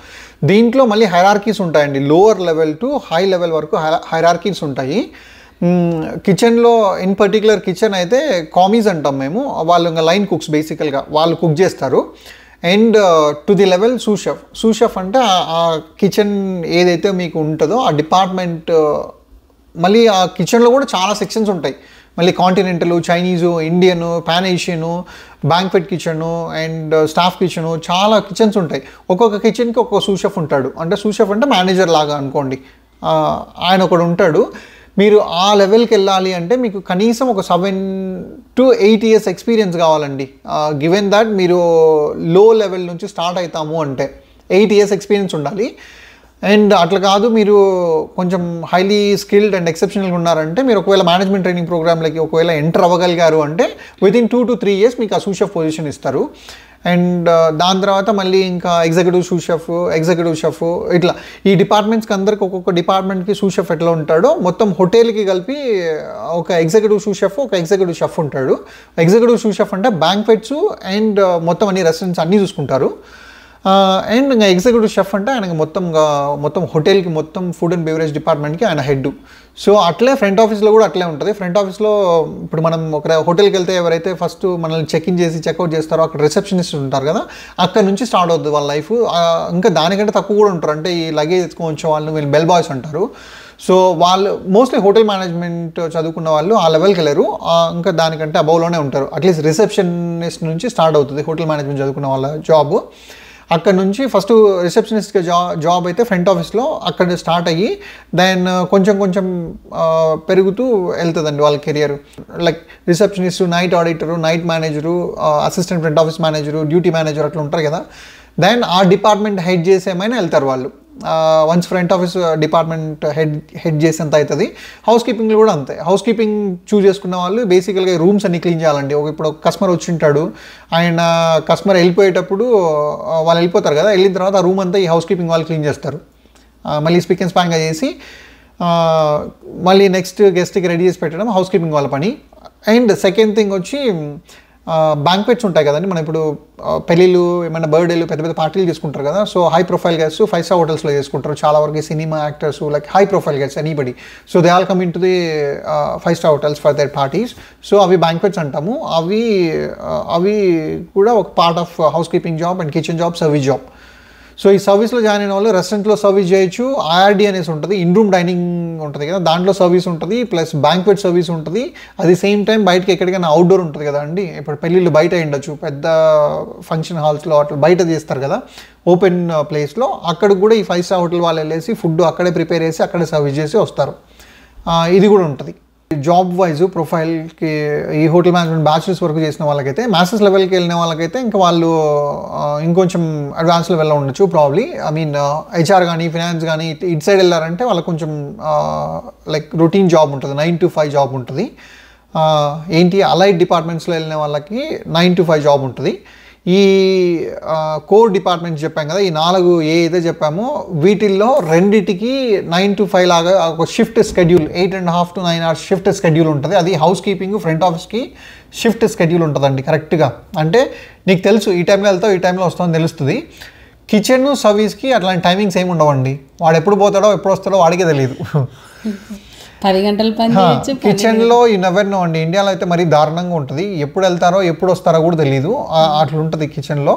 దీంట్లో మళ్ళీ హైరార్కీస్ ఉంటాయండి. Lower level to high level వరకు హైరార్కీస్ ఉంటాయి. కిచెన్లో ఇన్ పర్టికులర్ కిచెన్ అయితే కామీస్ అంటాం మేము. వాళ్ళు ఇంకా లైన్ కుక్స్, బేసికల్గా వాళ్ళు కుక్ చేస్తారు. అండ్ టు ది లెవెల్ సూషెఫ్ అంటే ఆ కిచెన్ ఏదైతే మీకు ఉంటుందో ఆ డిపార్ట్మెంట్. మళ్ళీ ఆ కిచెన్లో కూడా చాలా సెక్షన్స్ ఉంటాయి. మళ్ళీ continental, Chinese, Indian, pan Asian, banquet kitchen and staff kitchen, చాలా కిచెన్స్ ఉంటాయి. ఒక్కొక్క కిచెన్కి ఒక్కొక్క సూ షెఫ్ ఉంటాడు. అంటే సూ షెఫ్ అంటే మేనేజర్ లాగా అనుకోండి. ఆయన ఒకడు ఉంటాడు. మీరు ఆ లెవెల్కి వెళ్ళాలి అంటే మీకు కనీసం ఒక 7 to 8 years ఎక్స్పీరియన్స్ కావాలండి. గివెన్ దట్ మీరు లో లెవెల్ నుంచి స్టార్ట్ అవుతాము అంటే 8 years ఎక్స్పీరియన్స్ ఉండాలి. అండ్ అట్లా కాదు, మీరు కొంచెం హైలీ స్కిల్డ్ అండ్ ఎక్సెప్షనల్గా ఉన్నారంటే మీరు ఒకవేళ మేనేజ్మెంట్ ట్రైనింగ్ ప్రోగ్రామ్లకి ఒకవేళ ఎంటర్ అవ్వగలిగారు అంటే వితిన్ 2 to 3 years మీకు ఆ సూ షెఫ్ పొజిషన్ ఇస్తారు. అండ్ దాని తర్వాత మళ్ళీ ఇంకా ఎగ్జిక్యూటివ్ సూ షెఫ్, ఎగ్జిక్యూటివ్ షెఫ్, ఇట్లా ఈ డిపార్ట్మెంట్స్కి అందరికి ఒక్కొక్క డిపార్ట్మెంట్కి సూ షెఫ్ ఎట్లా ఉంటాడో మొత్తం హోటల్కి కలిపి ఒక ఎగ్జిక్యూటివ్ సూ షెఫ్, ఒక ఎగ్జిక్యూటివ్ షెఫ్ ఉంటాడు. ఎగ్జిక్యూటివ్ సూ షెఫ్ అంటే బ్యాంక్వెట్స్ అండ్ మొత్తం అన్ని రెస్టారెంట్స్ అన్నీ చూసుకుంటారు. అండ్ ఇంకా ఎగ్జిక్యూటివ్ షెఫ్ అంటే ఆయనకి మొత్తం హోటల్కి మొత్తం ఫుడ్ అండ్ బెవరేజ్ డిపార్ట్మెంట్కి ఆయన హెడ్. సో అట్లే ఫ్రంట్ ఆఫీస్లో కూడా అట్లే ఉంటుంది. ఫ్రంట్ ఆఫీస్లో ఇప్పుడు మనం ఒక హోటల్కి వెళ్తే ఎవరైతే ఫస్ట్ మనల్ని చెక్ఇన్ చేసి చెక్అవుట్ చేస్తారో అక్కడ రిసెప్షనిస్ట్ ఉంటారు కదా, అక్కడ నుంచి స్టార్ట్ అవుతుంది వాళ్ళ లైఫ్. ఇంకా దానికంటే తక్కువ కూడా ఉంటారు. అంటే ఈ లగేజ్ ఎత్తుకోవచ్చు వాళ్ళు, వీళ్ళు బెల్ బాయ్స్ అంటారు. సో వాళ్ళు మోస్ట్లీ హోటల్ మేనేజ్మెంట్ చదువుకున్న వాళ్ళు ఆ లెవెల్కి వెళ్ళరు, ఇంకా దానికంటే అబౌవ్లోనే ఉంటారు. అట్లీస్ట్ రిసెప్షనిస్ట్ నుంచి స్టార్ట్ అవుతుంది హోటల్ మేనేజ్మెంట్ చదువుకున్న వాళ్ళ జాబ్. అక్కడ నుంచి ఫస్ట్ రిసెప్షనిస్ట్గా జాబ్ అయితే ఫ్రంట్ ఆఫీస్లో అక్కడ స్టార్ట్ అయ్యి దెన్ కొంచెం పెరుగుతూ వెళ్తుందండి వాళ్ళ career. Like receptionist, night auditor, night manager, assistant front office manager, duty manager అట్లా ఉంటారు కదా. దెన్ ఆ డిపార్ట్మెంట్ హెడ్ చేసేమైనా వెళ్తారు వాళ్ళు. Once front office department head చేసేంత అవుతుంది. హౌస్ కీపింగ్లో కూడా అంతే. హౌస్ కీపింగ్ చూస్ చేసుకున్న వాళ్ళు బేసికల్గా రూమ్స్ అన్ని క్లీన్ చేయాలండి. ఇప్పుడు ఒక కస్టమర్ వచ్చి ఉంటాడు, ఆయన కస్టమర్ వెళ్ళిపోయేటప్పుడు వాళ్ళు వెళ్ళిపోతారు కదా, వెళ్ళిన తర్వాత ఆ రూమ్ అంతా ఈ హౌస్ కీపింగ్ వాళ్ళు క్లీన్ చేస్తారు. మళ్ళీ స్పిక్ అండ్ స్పాన్గా చేసి మళ్ళీ నెక్స్ట్ గెస్ట్కి రెడీ చేసి పెట్టడం హౌస్ కీపింగ్ వాళ్ళ పని. అండ్ సెకండ్ థింగ్ వచ్చి బ్యాంక్వెట్స్ ఉంటాయి కదండి. మనం ఇప్పుడు పెళ్ళిళ్ళు, ఏమైనా బర్త్డేలు, పెద్ద పెద్ద పార్టీలు చేసుకుంటారు కదా. So high profile guests 5-star హోటల్స్లో చేసుకుంటారు చాలా వరకు. Cinema actors, like high profile guests, anybody. So they all come in to the 5-star hotels for their parties. So అవి బ్యాంక్వెట్స్ అంటాము. అవి కూడా ఒక part of house keeping job and kitchen job, service job. So ఈ సర్వీస్లో join అయిన వాళ్ళు రెస్టారెంట్లో సర్వీస్ చేయొచ్చు. ఐఆర్డి అనేసి ఉంటుంది, ఇన్ రూమ్ డైనింగ్ ఉంటుంది కదా, దాంట్లో సర్వీస్ ఉంటుంది. ప్లస్ బ్యాంక్వెట్ సర్వీస్ ఉంటుంది. అది సేమ్ టైం బయటకి ఎక్కడికైనా అవుట్డోర్ ఉంటుంది కదా అండి. ఇప్పుడు పెళ్ళిళ్ళు బయట ఉండొచ్చు, పెద్ద ఫంక్షన్ హాల్స్లో అట్లా బయట చేస్తారు కదా, ఓపెన్ ప్లేస్లో. అక్కడికి కూడా ఈ 5-star హోటల్ వాళ్ళు వెళ్ళేసి ఫుడ్ అక్కడే ప్రిపేర్ చేసి అక్కడే సర్వీస్ చేసి వస్తారు. ఇది కూడా ఉంటుంది. జాబ్ వైజ్ ప్రొఫైల్కి ఈ హోటల్ మేనేజ్మెంట్ బ్యాచిలర్స్ వరకు చేసిన వాళ్ళకైతే, మాస్టర్స్ లెవెల్కి వెళ్ళిన వాళ్ళకైతే ఇంకా వాళ్ళు ఇంకొంచెం అడ్వాన్స్ లెవెల్లో ఉండొచ్చు ప్రాబ్లీ. ఐ మీన్ హెచ్ఆర్ కానీ ఫినాన్స్ కానీ ఇటు సైడ్ వెళ్ళారంటే వాళ్ళకి కొంచెం లైక్ రొటీన్ జాబ్ ఉంటుంది, 9 to 5 జాబ్ ఉంటుంది. ఏంటి అలైడ్ డిపార్ట్మెంట్స్లో వెళ్ళిన వాళ్ళకి 9 to 5 జాబ్ ఉంటుంది. ఈ కోర్ డిపార్ట్మెంట్స్ చెప్పాం కదా, ఈ 4 ఏదైతే చెప్పామో వీటిల్లో రెండిటికి 9 to 5 లాగా ఒక shift schedule, 8.5 to 9 hours shift schedule ఉంటుంది. అది హౌస్ కీపింగ్, ఫ్రంట్ ఆఫీస్కి షిఫ్ట్ స్కెడ్యూల్ ఉంటుందండి కరెక్ట్గా. అంటే నీకు తెలుసు ఈ టైంలో వెళ్తావు, ఈ టైంలో వస్తావు అని తెలుస్తుంది. కిచెన్ సర్వీస్కి అట్లాంటి టైమింగ్స్ ఏమి ఉండవండి. వాడు ఎప్పుడు పోతాడో ఎప్పుడు వస్తాడో వాడికే తెలియదు. 10 గంటల పని చేయొచ్చు. కిచెన్లో యూ నెవర్ నో అండి. ఇండియాలో అయితే మరీ దారుణంగా ఉంటుంది. ఎప్పుడు వెళ్తారో ఎప్పుడు వస్తారో కూడా తెలియదు, అట్లా ఉంటుంది కిచెన్లో.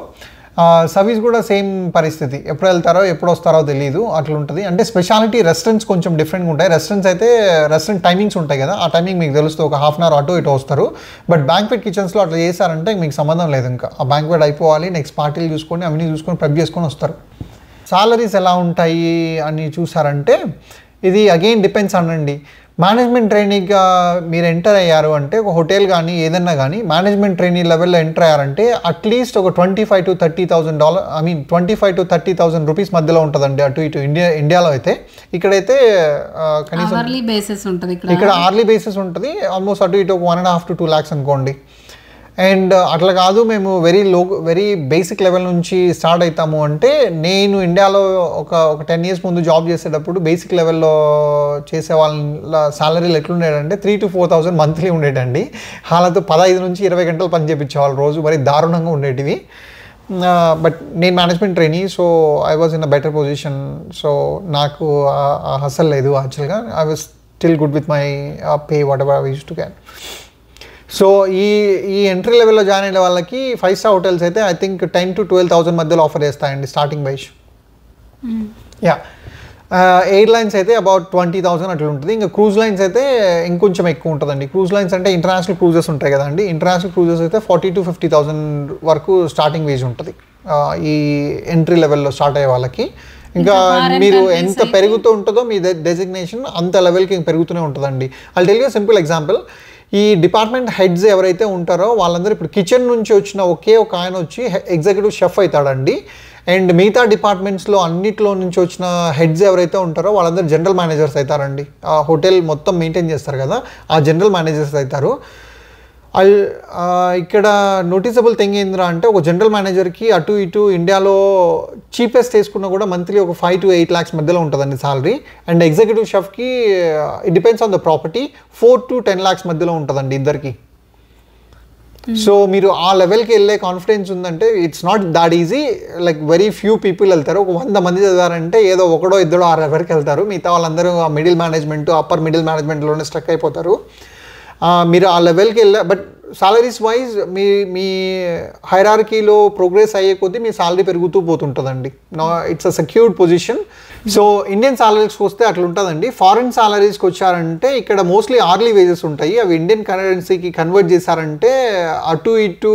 సర్వీస్ కూడా సేమ్ పరిస్థితి, ఎప్పుడు వెళ్తారో ఎప్పుడు వస్తారో తెలియదు, అట్లా ఉంటుంది. అంటే స్పెషాలిటీ రెస్టారెంట్స్ కొంచెం డిఫరెంట్గా ఉంటాయి. రెస్టారెంట్స్ అయితే రెస్టారెంట్ టైమింగ్స్ ఉంటాయి కదా, ఆ టైమింగ్ మీకు తెలుస్తుంది, ఒక ½ hour అటు ఇటు వస్తారు. బట్ బ్యాంక్వెట్ కిచెన్స్లో అట్లా చేశారంటే మీకు సంబంధం లేదు. ఇంకా ఆ బ్యాంక్వెట్ అయిపోవాలి, నెక్స్ట్ పార్టీలు చూసుకొని అవన్నీ చూసుకొని ప్రెప్ చేసుకొని వస్తారు. సాలరీస్ ఎలా ఉంటాయి అని చూసారంటే ఇది అగైన్ డిపెండ్స్ అనండి. మేనేజ్మెంట్ ట్రైనీగా మీరు ఎంటర్ అయ్యారు అంటే ఒక హోటల్ కానీ ఏదన్నా కానీ మేనేజ్మెంట్ ట్రైనీ లెవెల్లో ఎంటర్ అయ్యారంటే అట్లీస్ట్ ఒక $25,000 to $30,000, I mean 25,000 to 30,000 rupees మధ్యలో ఉంటుందండి అటు ఇటు. ఇండియాలో అయితే, ఇక్కడైతే కనీసం అవర్లీ బేసిస్ ఉంటుంది. ఇక్కడ అవర్లీ బేసిస్ ఉంటుంది. ఆల్మోస్ట్ అటు ఇటు ఒక 1.5 to 2 lakhs అనుకోండి. అండ్ అట్లా కాదు మేము వెరీ బేసిక్ లెవెల్ నుంచి స్టార్ట్ అవుతాము అంటే, నేను ఇండియాలో ఒక 10 years ముందు జాబ్ చేసేటప్పుడు బేసిక్ లెవెల్లో చేసే వాళ్ళ సాలరీలు ఎట్లుండేదంటే 3,000 to 4,000 మంత్లీ ఉండేటండి. వాళ్ళతో 15 నుంచి 20 గంటలు పని చేయించేవాళ్ళు రోజు, మరి దారుణంగా ఉండేటివి. బట్ నేను management trainee, so I was in a better position. So నాకు హసల్ లేదు యాక్చువల్గా. I was still good with my pay what ever I used to get. So ఈ ఎంట్రీ లెవెల్లో జాయిన్ అయిన వాళ్ళకి 5-star హోటల్స్ అయితే ఐ థింక్ 10,000 to 12,000 మధ్యలో offer చేస్తాయండి స్టార్టింగ్ వైజ్. యా ఎయిర్లైన్స్ అయితే అబౌట్ 20,000 అట్లా ఉంటుంది. ఇంకా క్రూజ్ లైన్స్ అయితే ఇంకొంచెం ఎక్కువ ఉంటుందండి. క్రూజ్ లైన్స్ అంటే ఇంటర్నేషనల్ క్రూజెస్ ఉంటాయి కదండి, ఇంటర్నేషనల్ క్రూజెస్ అయితే 40,000 to 50,000 వరకు స్టార్టింగ్ వేజ్ ఉంటుంది ఈ ఎంట్రీ లెవెల్లో స్టార్ట్ అయ్యే వాళ్ళకి. ఇంకా మీరు ఎంత పెరుగుతూ ఉంటుందో మీ డెసిగ్నేషన్ అంత లెవెల్కి పెరుగుతూనే ఉంటుందండి. I'll tell you simple example. ఈ డిపార్ట్మెంట్ హెడ్స్ ఎవరైతే ఉంటారో వాళ్ళందరూ ఇప్పుడు కిచెన్ నుంచి వచ్చిన ఒకే ఒక ఆయన వచ్చి ఎగ్జిక్యూటివ్ షెఫ్ అవుతాడండి. అండ్ మిగతా డిపార్ట్మెంట్స్లో అన్నిట్లో నుంచి వచ్చిన హెడ్స్ ఎవరైతే ఉంటారో వాళ్ళందరూ జనరల్ మేనేజర్స్ అవుతారండి. ఆ హోటల్ మొత్తం మెయింటైన్ చేస్తారు కదా, ఆ జనరల్ మేనేజర్స్ అవుతారు. ఇక్కడ నోటీసబుల్ థింగ్ ఏంద్రా అంటే ఒక జనరల్ మేనేజర్కి అటు ఇటు ఇండియాలో చీపెస్ట్ వేసుకున్నా కూడా మంత్లీ ఒక 5 to 8 lakhs మధ్యలో ఉంటుందండి సాలరీ. అండ్ ఎగ్జిక్యూటివ్ షెఫ్కి it depends on the property 4 to 10 lakhs మధ్యలో ఉంటుందండి ఇద్దరికి. సో మీరు ఆ లెవెల్కి వెళ్ళే కాన్ఫిడెన్స్ ఉందంటే it's not that easy. Like very few people వెళ్తారు. ఒక 100 మంది చదివారంటే ఏదో ఒకడో ఇద్దరో ఆ లెవెల్కి వెళ్తారు. మిగతా వాళ్ళందరూ ఆ మిడిల్ మేనేజ్మెంట్ అప్పర్ మిడిల్ మేనేజ్మెంట్లోనే స్ట్రక్ అయిపోతారు. మీరు ఆ లెవెల్కి వెళ్ళా బట్ సాలరీస్ వైజ్ మీ హైరార్కీలో ప్రోగ్రెస్ అయ్యే కొద్దీ మీ సాలరీ పెరుగుతూ పోతుంటుందండి. It's a secured position. So Indian సాలరీస్కి వస్తే అట్లా ఉంటుందండి. ఫారిన్ సాలరీస్కి వచ్చారంటే ఇక్కడ మోస్ట్లీ ఆర్లీ వేజెస్ ఉంటాయి. అవి ఇండియన్ కరెన్సీకి కన్వర్ట్ చేశారంటే అటు ఇటు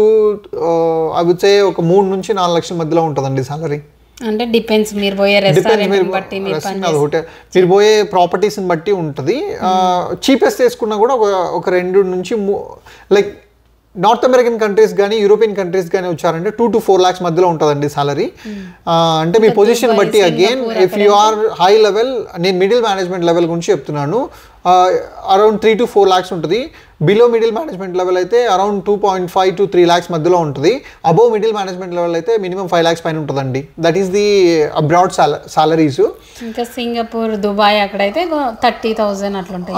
అవి వచ్చే ఒక 3 నుంచి 4 లక్షల మధ్యలో ఉంటుందండి సాలరీ. అంటే డిపెండ్స్ మీరు పోయే రెస్టారెంట్ బట్టి హోటల్ మీరు పోయే ప్రాపర్టీస్ని బట్టి ఉంటుంది. చీపెస్ట్ వేసుకున్నా కూడా ఒక 2 నుంచి లైక్ నార్త్ అమెరికన్ కంట్రీస్ కానీ యూరోపియన్ కంట్రీస్ కానీ వచ్చారంటే 2 to 4 lakhs మధ్యలో ఉంటుందండి సాలరీ. అంటే మీ పొజిషన్ బట్టి again if you are high level, నేను మిడిల్ మేనేజ్మెంట్ లెవెల్ గురించి చెప్తున్నాను, అరౌండ్ 3 to 4 lakhs ఉంటుంది. బిలో మిడిల్ మేనేజ్మెంట్ లెవెల్ అయితే అరౌండ్ 2.5 to 3 lakhs మధ్యలో ఉంటుంది. అబోవ్ మిడిల్ మేనేజ్మెంట్ లెవెల్ అయితే మినిమం 5 lakhs పైన ఉంటుందండి. That is the abroad salaries. ఇంకా సింగపూర్, దుబాయ్ అక్కడైతే 30,000 అట్లా ఉంటాయి.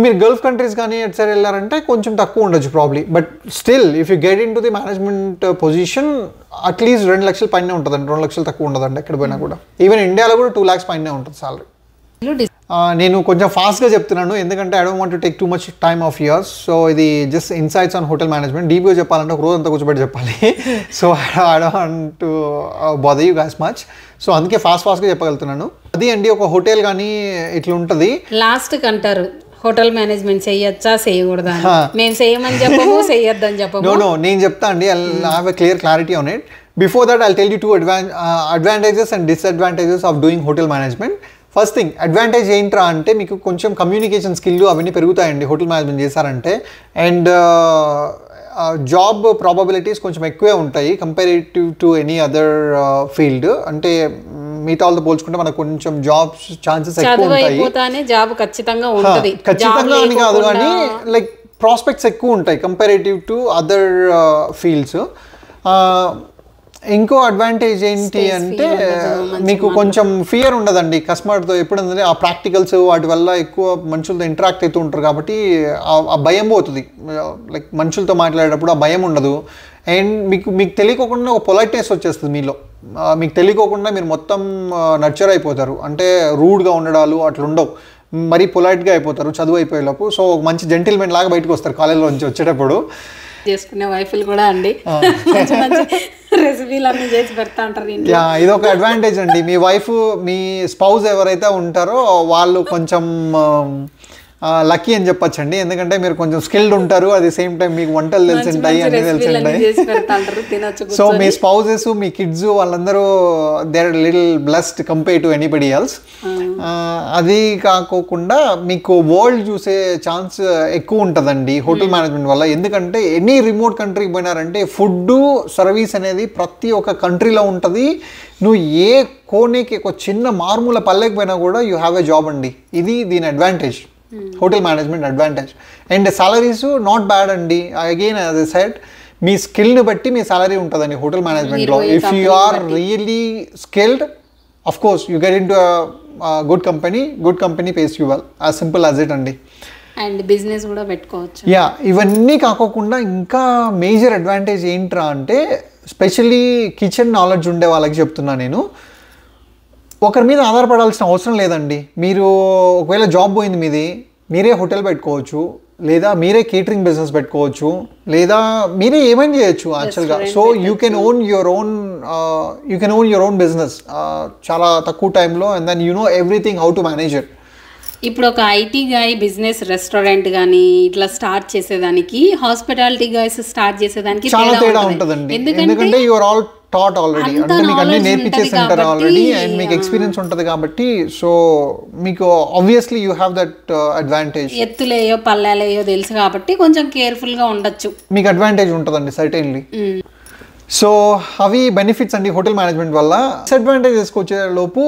మీరు గల్ఫ్ కంట్రీస్ కానీ ఎట్ సైడ్ వెళ్ళారంటే కొంచెం తక్కువ ఉండొచ్చు probably. But still if you get in to the management position at least 2 లక్షల పైనే ఉంటుందండి. 2 లక్షలు తక్కువ ఉండదండి ఎక్కడ పోయినా కూడా. ఈవెన్ ఇండియాలో కూడా 2 lakhs పైనే ఉంటుంది సాలరీ. నేను కొంచెం ఫాస్ట్గా చెప్తున్నాను ఎందుకంటే I don't want to take too much time of years. So ఇది just insights on hotel management. డీప్గా చెప్పాలంటే ఒక రోజు అంతా కూర్చోబెట్టి చెప్పాలి. So I don't want to bother you guys much. So అందుకే ఫాస్ట్గా చెప్పగలుగుతున్నాను. అది అండి ఒక హోటల్ కానీ ఇట్లా ఉంటుంది. లాస్ట్కి అంటారు హోటల్ మేనేజ్మెంట్ చేయొచ్చా చేయకూడదా, మేము చేయమని చెప్పము చేయొద్దని చెప్పము. నో నేను చెప్తా అండి. I have a clear clarity on it. Before that I'll tell you 2 advantages and disadvantages of doing hotel management. First thing advantage ఏంట్రా అంటే మీకు కొంచెం కమ్యూనికేషన్ స్కిల్ అవన్నీ పెరుగుతాయండి హోటల్ మేనేజ్మెంట్ చేశారంటే. అండ్ జాబ్ ప్రాబబిలిటీస్ కొంచెం ఎక్కువే ఉంటాయి comparative to any other field. అంటే మిగతా వాళ్ళతో పోల్చుకుంటే మనకు కొంచెం జాబ్స్ ఛాన్సెస్ ఎక్కువ ఉంటాయి. జాబ్ ఖచ్చితంగా ఉంటుంది, ఖచ్చితంగా అని కాదు కానీ లైక్ ప్రాస్పెక్ట్స్ ఎక్కువ ఉంటాయి కంపారిటివ్ టు అదర్ ఫీల్డ్స్. ఇంకో అడ్వాంటేజ్ ఏంటి అంటే మీకు కొంచెం ఫియర్ ఉండదండి కస్టమర్తో. ఎప్పుడు ఆ ప్రాక్టికల్స్ వాటి వల్ల ఎక్కువ మనుషులతో ఇంటరాక్ట్ అవుతూ ఉంటారు కాబట్టి ఆ భయం పోతుంది. లైక్ మనుషులతో మాట్లాడేటప్పుడు ఆ భయం ఉండదు. అండ్ మీకు తెలియకోకుండా ఒక పొలైట్నెస్ వచ్చేస్తుంది మీలో. మీకు తెలియకోకుండా మీరు మొత్తం నర్చర్ అయిపోతారు. అంటే రూడ్గా ఉండడాలు అట్లా ఉండవు, మరీ పొలైట్గా అయిపోతారు చదువు అయిపోయేలోపు. సో మంచి జెంటిల్మెన్ లాగా బయటకు వస్తారు కాలేజ్లో నుంచి వచ్చేటప్పుడు. చేసుకునే వైఫ్లు కూడా అండి మంచి మంచి రెసిపీలు అన్నీ చేసి పెడతా ఉంటారు. ఇది ఒక అడ్వాంటేజ్ అండి. మీ వైఫ్ మీ స్పౌజ్ ఎవరైతే ఉంటారో వాళ్ళు కొంచెం లక్కీ అని చెప్పొచ్చండి. ఎందుకంటే మీరు కొంచెం స్కిల్డ్ ఉంటారు, అట్ ది సేమ్ టైం మీకు వంటలు తెలిసి ఉంటాయి, అన్నీ తెలిసి ఉంటాయి. సో మీ స్పౌజెస్ మీ కిడ్స్ వాళ్ళందరూ they are little blessed compare to anybody else. అది కాకోకుండా మీకు వరల్డ్ చూసే ఛాన్స్ ఎక్కువ ఉంటుందండి హోటల్ మేనేజ్మెంట్ వల్ల. ఎందుకంటే ఎనీ రిమోట్ కంట్రీకి పోయినారంటే ఫుడ్ సర్వీస్ అనేది ప్రతి ఒక్క కంట్రీలో ఉంటుంది. నువ్వు ఏ కోనేకి ఒక చిన్న మారుమూల పల్లెకి పోయినా కూడా యూ హ్యావ్ ఎ జాబ్ అండి. ఇది దీని advantage, hotel management advantage. And salaries not bad అండి. అగైన్ యాజ్ ఐ సెడ్ మీ స్కిల్ని బట్టి మీ సాలరీ ఉంటుందండి హోటల్ మేనేజ్మెంట్లో. If you are really skilled of course you get in to good company pays you well, as simple as it అండి. And business కూడా పెట్టుకోవచ్చు. యా ఇవన్నీ కాకోకుండా ఇంకా మేజర్ అడ్వాంటేజ్ ఏంట్రా అంటే స్పెషల్లీ కిచెన్ నాలెడ్జ్ ఉండే వాళ్ళకి చెప్తున్నా నేను. ఒకరి మీద ఆధారపడాల్సిన అవసరం లేదండి. మీరు ఒకవేళ జాబ్ పోయింది మీది, మీరే హోటల్ పెట్టుకోవచ్చు. లేదా మీరే కేటరింగ్ బిజినెస్ పెట్టుకోవచ్చు, లేదా మీరే ఏమైనా చేయొచ్చు యాక్చువల్గా. So you can own your own business చాలా తక్కువ టైంలో, and then you know everything how to manage it. ఇప్పుడు ఒక ఐటీ గాయ్ బిజినెస్ రెస్టారెంట్ కానీ ఇట్లా స్టార్ట్ చేసేదానికి, హాస్పిటాలిటీ గాయస్ స్టార్ట్ చేసేదానికి చాలా తేడా ఉంటుందండి. ఎందుకంటే you are all taught already, అంటే మీకు అన్ని నేర్పించే సెంటర్ ఆల్రెడీ, అండ్ మీకు ఎక్స్పీరియన్స్ ఉంటుంది కాబట్టి, సో మీకు obviously you have that advantage. ఎత్తులేయో పల్లెలేయో తెలుసు కాబట్టి కొంచెం కేర్ఫుల్ గా ఉండొచ్చు, మీకు అడ్వాంటేజ్ ఉంటుందండి సర్టెన్లీ. సో అవి బెనిఫిట్స్ అండి హోటల్ మేనేజ్మెంట్ వల్ల. డిసడ్వాంటేజెస్కి వచ్చే లోపు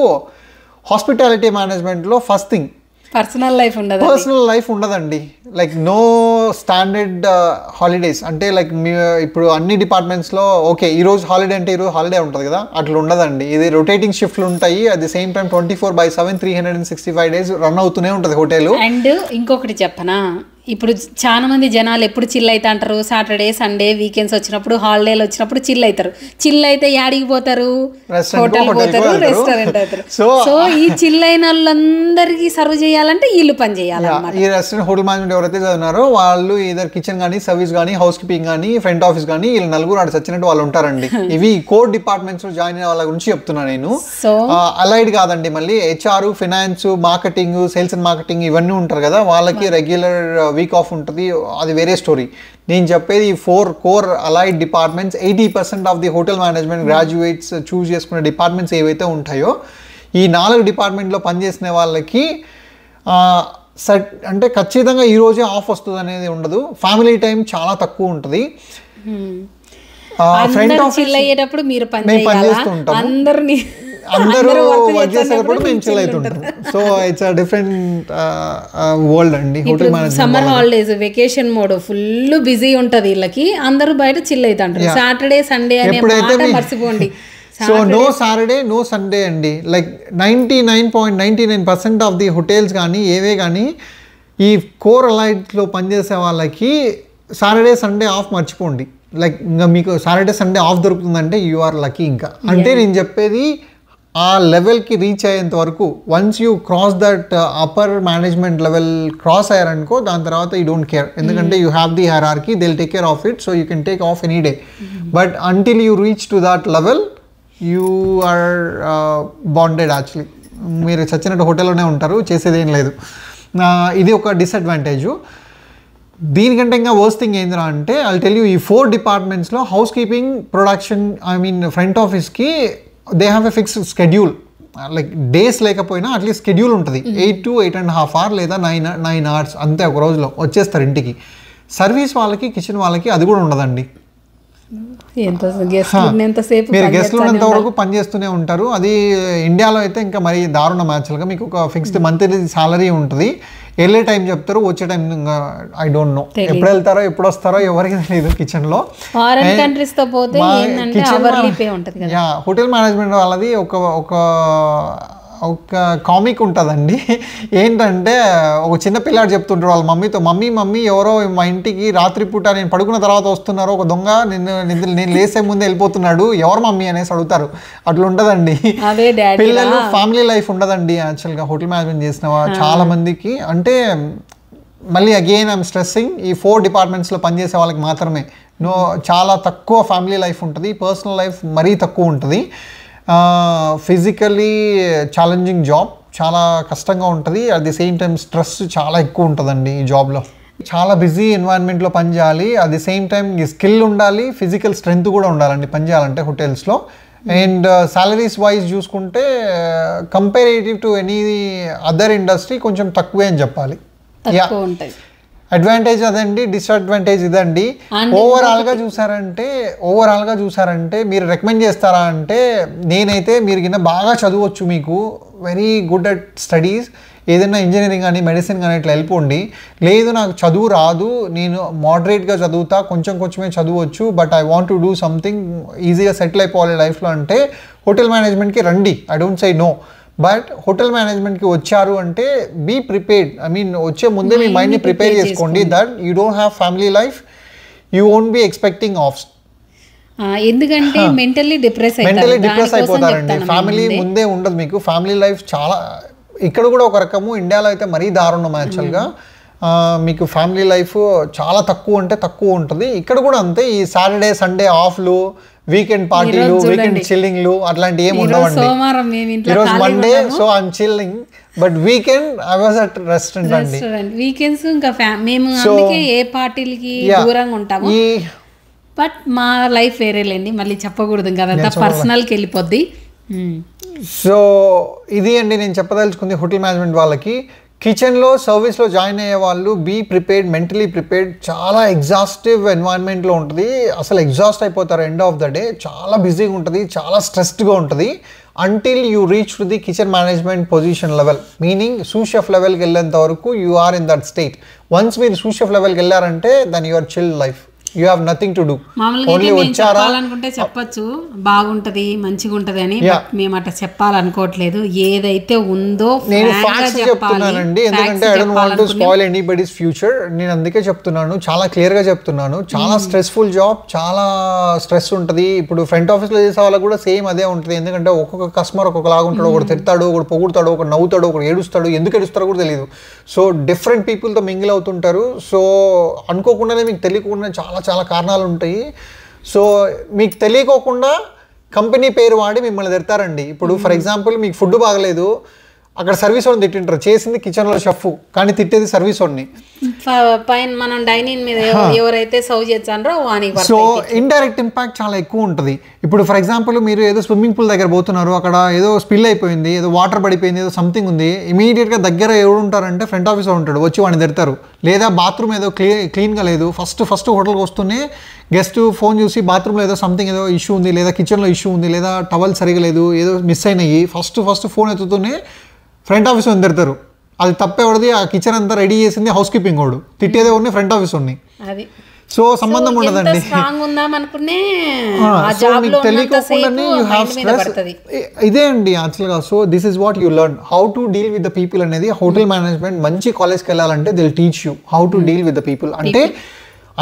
హాస్పిటాలిటీ మేనేజ్మెంట్లో ఫస్ట్ థింగ్ పర్సనల్ లైఫ్ ఉండదండి. లైక్ నో స్టాండర్డ్ హాలిడేస్, అంటే లైక్ ఇప్పుడు అన్ని డిపార్ట్మెంట్స్లో ఓకే ఈరోజు హాలిడే అంటే ఈరోజు హాలిడే ఉంటుంది కదా, అట్లా ఉండదండి. ఇది రొటేటింగ్ షిఫ్ట్లు ఉంటాయి. At the same time 24/7 365 days run అవుతూనే ఉంటుంది హోటల్. అండ్ ఇంకొకటి చెప్పనా, ఇప్పుడు చాలా మంది జనాలు ఎప్పుడు చిల్ అయితే అంటారు, సాటర్డే సండే వీకెండ్స్ వచ్చినప్పుడు హాలిడేలు వచ్చినప్పుడు చిల్ అవుతారు. చిల్ అయితే యాడికి పోతారు, హోటల్ పోతారు, రెస్టారెంట్ అవుతారు. సో ఈ చిల్ అయిన వాళ్ళందరికీ సర్వ్ చేయాలంటే వీళ్ళు పని చేయాలన్నమాట. ఈ రెస్టారెంట్ హోటల్ మేనేజ్మెంట్ ఎవరైతే చదివినారో వాళ్ళు ఇదర్ కిచెన్ కానీ, సర్వీస్ కానీ, హౌస్ కీపింగ్ కానీ, ఫ్రంట్ ఆఫీస్ కానీ, వీళ్ళు నలుగురు అటు చచ్చినట్టు వాళ్ళు ఉంటారండి. ఇవి కోర్ డిపార్ట్మెంట్స్ లో జాయిన్ అయిన వాళ్ళ గురించి చెప్తున్నా నేను. అలైడ్ కాదండి, మళ్ళీ HR, finance, marketing, sales and marketing ఇవన్నీ ఉంటారు కదా, వాళ్ళకి రెగ్యులర్ వీక్ ఆఫ్ ఉంటుంది, అది వేరే స్టోరీ. నేను చెప్పేది 4 core allied departments. 80% of the hotel management graduates choose చేసుకునే డిపార్ట్మెంట్స్ ఏవైతే ఉంటాయో, ఈ 4 డిపార్ట్మెంట్లో పనిచేసిన వాళ్ళకి అంటే ఖచ్చితంగా ఈ రోజే ఆఫ్ వస్తుంది అనేది ఉండదు. ఫ్యామిలీ టైం చాలా తక్కువ ఉంటుంది. ఫ్రంట్ ఆఫీస్ అయ్యేటప్పుడు మీరు పని చేస్తూ ఉంటాం, అందరూ వర్క్ చేసేటప్పుడు మేము చిల్ అవుతుంటాం. సో ఇట్స్ డిఫరెంట్ వరల్డ్ అండి hotel management. Summer holidays vacation mode full busy ఉంటది వీళ్ళకి, అందరూ బయట చిల్ అవుతుంటారు. సాటర్డే సండే అనే మాట మర్చిపోండి. So no Saturday no Sunday అండి. లైక్ 99.99% ఆఫ్ ది హోటల్స్ కానీ ఏవే కానీ ఈ కోర్ అలైట్లో పనిచేసే వాళ్ళకి సాటర్డే సండే ఆఫ్ మర్చిపోండి. లైక్ ఇంకా మీకు సాటర్డే సండే ఆఫ్ దొరుకుతుందంటే యు ఆర్ లక్కీ. ఇంకా అంటే నేను చెప్పేది ఆ లెవెల్కి రీచ్ అయ్యేంత వరకు, once you cross that upper management level cross అయ్యారనుకో, దాని తర్వాత యూ డోంట్ కేర్, ఎందుకంటే you have the hierarchy, they will take care of it, so you can take off any day. But until you reach to that level you are bonded. Actually మీరు చచ్చినట్టు హోటల్లోనే ఉంటారు, చేసేది ఏం లేదు. ఇది ఒక డిసడ్వాంటేజు. దీనికంటే ఇంకా వర్స్ట్ థింగ్ ఏంద్రా అంటే, ఐ టెల్ యూ, ఈ 4 డిపార్ట్మెంట్స్లో హౌస్ కీపింగ్, ప్రొడక్షన్, ఫ్రంట్ ఆఫీస్కి they have a fixed schedule. Like days లేకపోయినా అట్లీస్ట్ స్కెడ్యూల్ ఉంటుంది. 8 to 8.5 hours లేదా 9 hours అంతే, ఒక రోజులో వచ్చేస్తారు ఇంటికి. సర్వీస్ వాళ్ళకి, కిచెన్ వాళ్ళకి అది కూడా ఉండదండి. మీరు గెస్ట్లు ఉన్నంత వరకు పనిచేస్తూనే ఉంటారు. అది ఇండియాలో అయితే ఇంకా మరి దారుణం. యాక్చువల్గా మీకు ఒక ఫిక్స్డ్ మంత్లీ సాలరీ ఉంటుంది, వెళ్ళే టైం చెప్తారు, వచ్చే టైం ఐ డోంట్ నో, ఎప్పుడు వెళ్తారో ఎప్పుడు వస్తారో ఎవరికి తెలియదు. కిచెన్లో హోటల్ మేనేజ్మెంట్ వాళ్ళది ఒక కామిక్ ఉంటుందండి. ఏంటంటే ఒక చిన్న పిల్లాడు చెప్తుంటాడు వాళ్ళ మమ్మీతో, మమ్మీ ఎవరో మా ఇంటికి రాత్రిపూట నేను పడుకున్న తర్వాత వస్తున్నారు, ఒక దొంగ నేను లేసే ముందే వెళ్ళిపోతున్నాడు, ఎవరు మమ్మీ అనేసి అడుగుతారు. అట్లా ఉంటుందండి. పిల్లలు ఫ్యామిలీ లైఫ్ ఉండదండి యాక్చువల్గా హోటల్ మేనేజ్మెంట్ చేసిన చాలా మందికి. అంటే మళ్ళీ అగైన్ ఐఎమ్ స్ట్రెస్సింగ్, ఈ 4 డిపార్ట్మెంట్స్లో పనిచేసే వాళ్ళకి మాత్రమే చాలా తక్కువ ఫ్యామిలీ లైఫ్ ఉంటుంది, పర్సనల్ లైఫ్ మరీ తక్కువ ఉంటుంది. ఫిజికలీ ఛాలెంజింగ్ జాబ్, చాలా కష్టంగా ఉంటుంది. At the same time stress చాలా ఎక్కువ ఉంటుందండి ఈ జాబ్లో. చాలా బిజీ ఎన్వైరన్మెంట్లో పనిచేయాలి, at the same time skill ఉండాలి, ఫిజికల్ స్ట్రెంగ్త్ కూడా ఉండాలండి పనిచేయాలంటే హోటల్స్లో. అండ్ సాలరీస్ వైజ్ చూసుకుంటే comparative to any other industry కొంచెం తక్కువే అని చెప్పాలి. అడ్వాంటేజ్ అదండి, డిసడ్వాంటేజ్ ఇదండి. ఓవరాల్గా చూసారంటే మీరు రికమెండ్ చేస్తారా అంటే, నేనైతే మీరు కింద బాగా చదవచ్చు, మీకు వెరీ గుడ్ అట్ స్టడీస్, ఏదైనా ఇంజనీరింగ్ కానీ మెడిసిన్ కానీ ఇట్లా వెళ్ళిపోండి. లేదు నాకు చదువు రాదు, నేను మోడరేట్గా చదువుతా, కొంచెమే చదవచ్చు, but I want to do something, ఈజీగా సెటిల్ అయిపోవాలి లైఫ్లో అంటే హోటల్ మేనేజ్మెంట్కి రండి. I don't say no. But hotel మేనేజ్మెంట్కి వచ్చారు అంటే బీ ప్రిపేర్డ్. ఐ మీన్ వచ్చే ముందే మీ మైండ్ని ప్రిపేర్ చేసుకోండి, that you don't have family life, you won't be expecting offs. ఎందుకంటే మెంటల్లీ డిప్రెస్ అయిపోతారండి. ఫ్యామిలీ ముందే ఉండదు మీకు, ఫ్యామిలీ లైఫ్ చాలా. ఇక్కడ కూడా ఒక రకము, ఇండియాలో అయితే మరీ దారుణం యాక్చువల్గా. మీకు ఫ్యామిలీ లైఫ్ చాలా తక్కువ అంటే తక్కువ ఉంటుంది. ఇక్కడ కూడా అంతే. ఈ సాటర్డే సండే ఆఫ్లు, వీకెండ్ పార్టీలు, వీకెండ్ చిల్లింగ్లు అట్లాంటివి ఏమి ఉండవండి. ఈరోజు Monday, so I'm chilling, but weekend I was at restaurant అండి. వీకెండ్స్ ఇంకా మేము అందుకే ఏ పార్టీలకి దూరంగా ఉంటాము. బట్ మా లైఫ్ వేరేలేండి, మళ్ళీ చెప్పకూడదు కదా, పర్సనల్కి వెళ్ళిపోద్ది. సో ఇది అండి నేను చెప్పదలుచుకుంది హోటల్ మేనేజ్మెంట్ వాళ్ళకి. కిచెన్లో సర్వీస్లో జాయిన్ అయ్యే వాళ్ళు బీ ప్రిపేర్డ్, మెంటలీ ప్రిపేర్డ్. చాలా ఎగ్జాస్టివ్ ఎన్వైరన్మెంట్లో ఉంటుంది, అసలు ఎగ్జాస్ట్ అయిపోతారు ఎండ్ ఆఫ్ ద డే. చాలా బిజీగా ఉంటుంది, చాలా స్ట్రెస్డ్గా ఉంటుంది until you reach to the kitchen management position level, meaning sous chef level కి వెళ్ళేంత వరకు you are in that state. Once మీరు sous chef level కి వెళ్ళారంటే then you are chill life, you have nothing to do. Only చెప్పాలనుకుంటే చెప్పొచ్చు బాగుంటది మంచిగా ఉంటది అని, మేము అట్లా చెప్పాలనుకోవట్లేదు. ఏదైతే ఉందో నేను ఫ్యాక్ట్స్ చెప్తున్నానండి, ఎందుకంటే I don't want to spoil anybody's future. నేను అందుకే చెప్తున్నాను, చాలా క్లియర్గా చెప్తున్నాను. చాలా స్ట్రెస్ఫుల్ జాబ్, చాలా స్ట్రెస్ ఉంటుంది. ఇప్పుడు ఫ్రంట్ ఆఫీస్లో చేసే వాళ్ళకి కూడా సేమ్ అదే ఉంటుంది, ఎందుకంటే ఒక్కొక్క కస్టమర్ ఒక్కొక్కలాగా ఉంటాడు. ఒకటి తిడతాడు, ఒకటి పొగుడతాడు, ఒకటి నవ్వుతాడు, ఒకటి ఏడుస్తాడు. ఎందుకు ఏడుస్తాడో కూడా తెలియదు. సో డిఫరెంట్ పీపుల్తో మింగిల్ అవుతుంటారు. సో అనుకోకుండానే మీకు తెలియకుండా చాలా చాలా కారణాలు ఉంటాయి. సో మీకు తెలియకోకుండా కంపెనీ పేరు వాడి మిమ్మల్ని తిడతారండి. ఇప్పుడు ఫర్ ఎగ్జాంపుల్ మీకు ఫుడ్ బాగలేదు, అక్కడ సర్వీస్ వాడిని తిట్టింటారు, చేసింది కిచెన్లో షెఫ్ కానీ తిట్టేది సర్వీస్ వాడిని. పైన మనం డైనింగ్ మీద ఎవరైతే సర్వ్ చేస్తారో వానికి. సో ఇండైరెక్ట్ ఇంపాక్ట్ చాలా ఎక్కువ ఉంటుంది. ఇప్పుడు ఫర్ ఎగ్జాంపుల్ మీరు ఏదో స్విమ్మింగ్ పూల్ దగ్గర పోతున్నారు, అక్కడ ఏదో స్పిల్ అయిపోయింది, ఏదో వాటర్ పడిపోయింది, ఏదో సంథింగ్ ఉంది. ఇమీడియట్గా దగ్గర ఎవరు ఉంటారంటే ఫ్రంట్ ఆఫీసర్ ఉంటాడు, వచ్చి వాడిని తిడతారు. లేదా బాత్రూమ్ ఏదో క్లీన్గా లేదు, ఫస్ట్ హోటల్కి వస్తూనే గెస్ట్ ఫోన్ చూసి బాత్రూమ్లో ఏదో సంథింగ్ ఏదో ఇష్యూ ఉంది, లేదా కిచెన్లో ఇష్యూ ఉంది, లేదా టవల్ సరిగా లేదు, ఏదో మిస్ అయినాయి, ఫస్ట్ ఫోన్ ఎత్తుతూనే ఫ్రంట్ ఆఫీస్ అని తిడతారు. అది తప్పేవాడిది, ఆ కిచెన్ అంతా రెడీ చేసింది హౌస్ కీపింగ్ వాడు, తిట్టేదే ఉన్నాయి ఫ్రంట్ ఆఫీస్ ఉన్నాయి. సో సంబంధం ఉండదండి. తెలియకోకుండానే యూ హ్యావ్ స్ట్రెస్. ఇదే అండి యాక్చువల్గా. So this is what you learn, how to deal with the people అనేది. హోటల్ మేనేజ్మెంట్ మంచి కాలేజ్కి వెళ్ళాలంటే they will teach you how to deal with the people. అంటే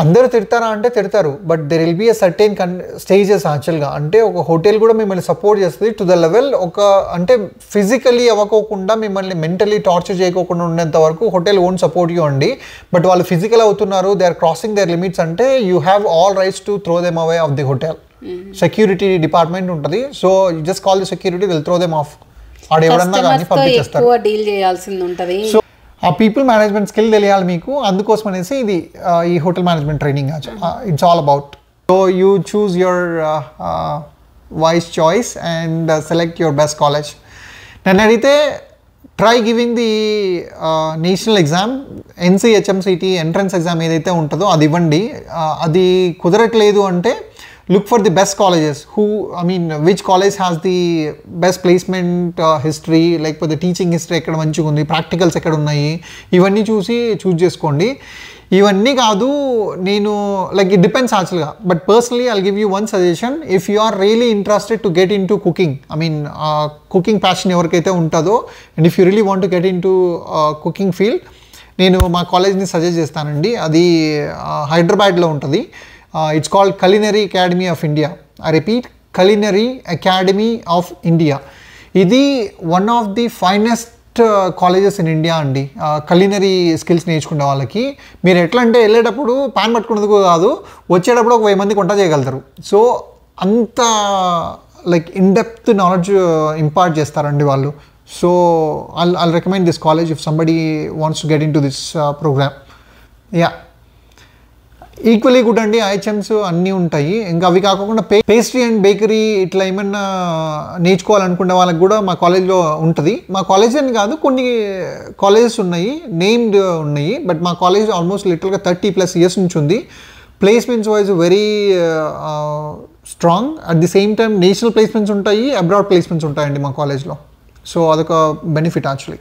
అందరూ తిడతారా అంటే తిడతారు, but there will be a certain stages యాక్చువల్గా. అంటే ఒక హోటల్ కూడా మిమ్మల్ని సపోర్ట్ చేస్తుంది టు ద లెవెల్, ఒక అంటే ఫిజికలీ అవ్వకోకుండా మిమ్మల్ని మెంటలీ టార్చర్ చేయకోకుండా ఉండేంత వరకు హోటల్ ఓంట్ సపోర్ట్ యూ అండి. బట్ వాళ్ళు ఫిజికల్ అవుతున్నారు, they are crossing their limits అంటే you have all rights to throw them away off the hotel. Security department ఉంటుంది, so you just call the security, will throw them off. ఆడ ఎవరన్నా కానీ పంపించేస్తారు. So ఆ people management skill తెలియాలి మీకు, అందుకోసం అనేసి ఇది ఈ hotel management training. It's all about. So you choose your wise choice and select your best college. నన్ను అడిగితే try giving the national exam, NCHMCT entrance exam ఏదైతే ఉంటుందో అది ఇవ్వండి. అది కుదరట్లేదు అంటే look for the best colleges, which college has the best placement history, like for the teaching history ఎక్కడ మంచిగా ఉంది, ప్రాక్టికల్స్ ఎక్కడ ఉన్నాయి, ఇవన్నీ చూజ్ చేసుకోండి. ఇవన్నీ కాదు, నేను లైక్ ఇట్ డిపెండ్స్ యాక్చువల్గా. But personally I'll give you one suggestion, if you are really interested to get in to cooking, cooking passion ఎవరికైతే ఉంటుందో, and if you really want to get in to cooking field, నేను మా కాలేజ్ని suggest చేస్తానండి. అది హైదరాబాద్లో ఉంటుంది. It's called Culinary Academy of India. I repeat, Culinary Academy of India. ఇది one of the finest colleges in India అండి. culinary skills నేర్చుకునే వాళ్ళకి. మీరు ఎట్లా అంటే వెళ్ళేటప్పుడు పాన్ పట్టుకునేందుకు కాదు, వచ్చేటప్పుడు ఒక 1000 మందికి వంట చేయగలుగుతారు. సో అంత like in depth knowledge impart చేస్తారండి వాళ్ళు. So I'll recommend this college if somebody wants to get into this program. Yeah. Equally good అండి, ఐటమ్స్ అన్నీ ఉంటాయి. ఇంకా అవి కాకుండా పేస్ట్రీ అండ్ బేకరీ ఇట్లా ఏమన్నా నేర్చుకోవాలనుకునే వాళ్ళకి కూడా మా కాలేజ్లో ఉంటుంది. మా కాలేజ్ అని కాదు, కొన్ని కాలేజెస్ ఉన్నాయి, నేమ్డ్ ఉన్నాయి. బట్ మా కాలేజ్ ఆల్మోస్ట్ లిటరల్గా 30+ years నుంచి ఉంది. Placements wise very strong. At the same time national placements ఉంటాయి, అబ్రాడ్ ప్లేస్మెంట్స్ ఉంటాయండి మా కాలేజ్లో. సో అదొక benefit actually.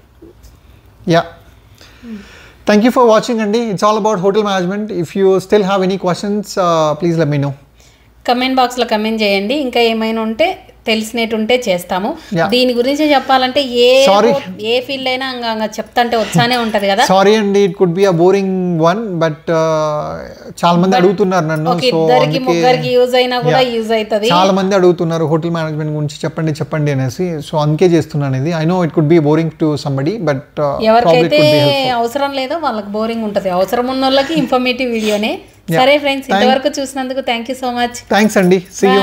Yeah, thank you for watching అండి. it's all about hotel management. if you still have any questions please let me know. Comment బాక్స్లో comment చేయండి. ఇంకా ఏమైనా ఉంటే తెలిసినట్టుంటే చేస్తాము. దీని గురించి చెప్పాలంటే ఏ ఫీల్డ్ అయినా చెప్తాంటే వచ్చానే ఉంటది కదా. సారీ అండి, it could be a boring one, but చాలా మంది అడుగుతున్నారు నన్ను. ఇద్దరికి ముగ్గురికి యూజ్ అయినా కూడా యూజ్ అవుతుంది. చాలా మంది అడుగుతున్నారు హోటల్ మేనేజ్మెంట్ గురించి చెప్పండి అనేసి. సో అందుకే చేస్తున్నాను ఇది. I know it could be boring to somebody, but ఎవరికైతే అవసరం లేదో వాళ్ళకి బోరింగ్ ఉంటది. అవసరం ఉన్న వాళ్ళకి ఇన్ఫర్మేటివ్ వీడియోనే. సరే ఫ్రెండ్స్, ఇంతవరకు చూసినందుకు thank you so much. Thanks అండి. See you.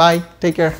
Bye. Take care.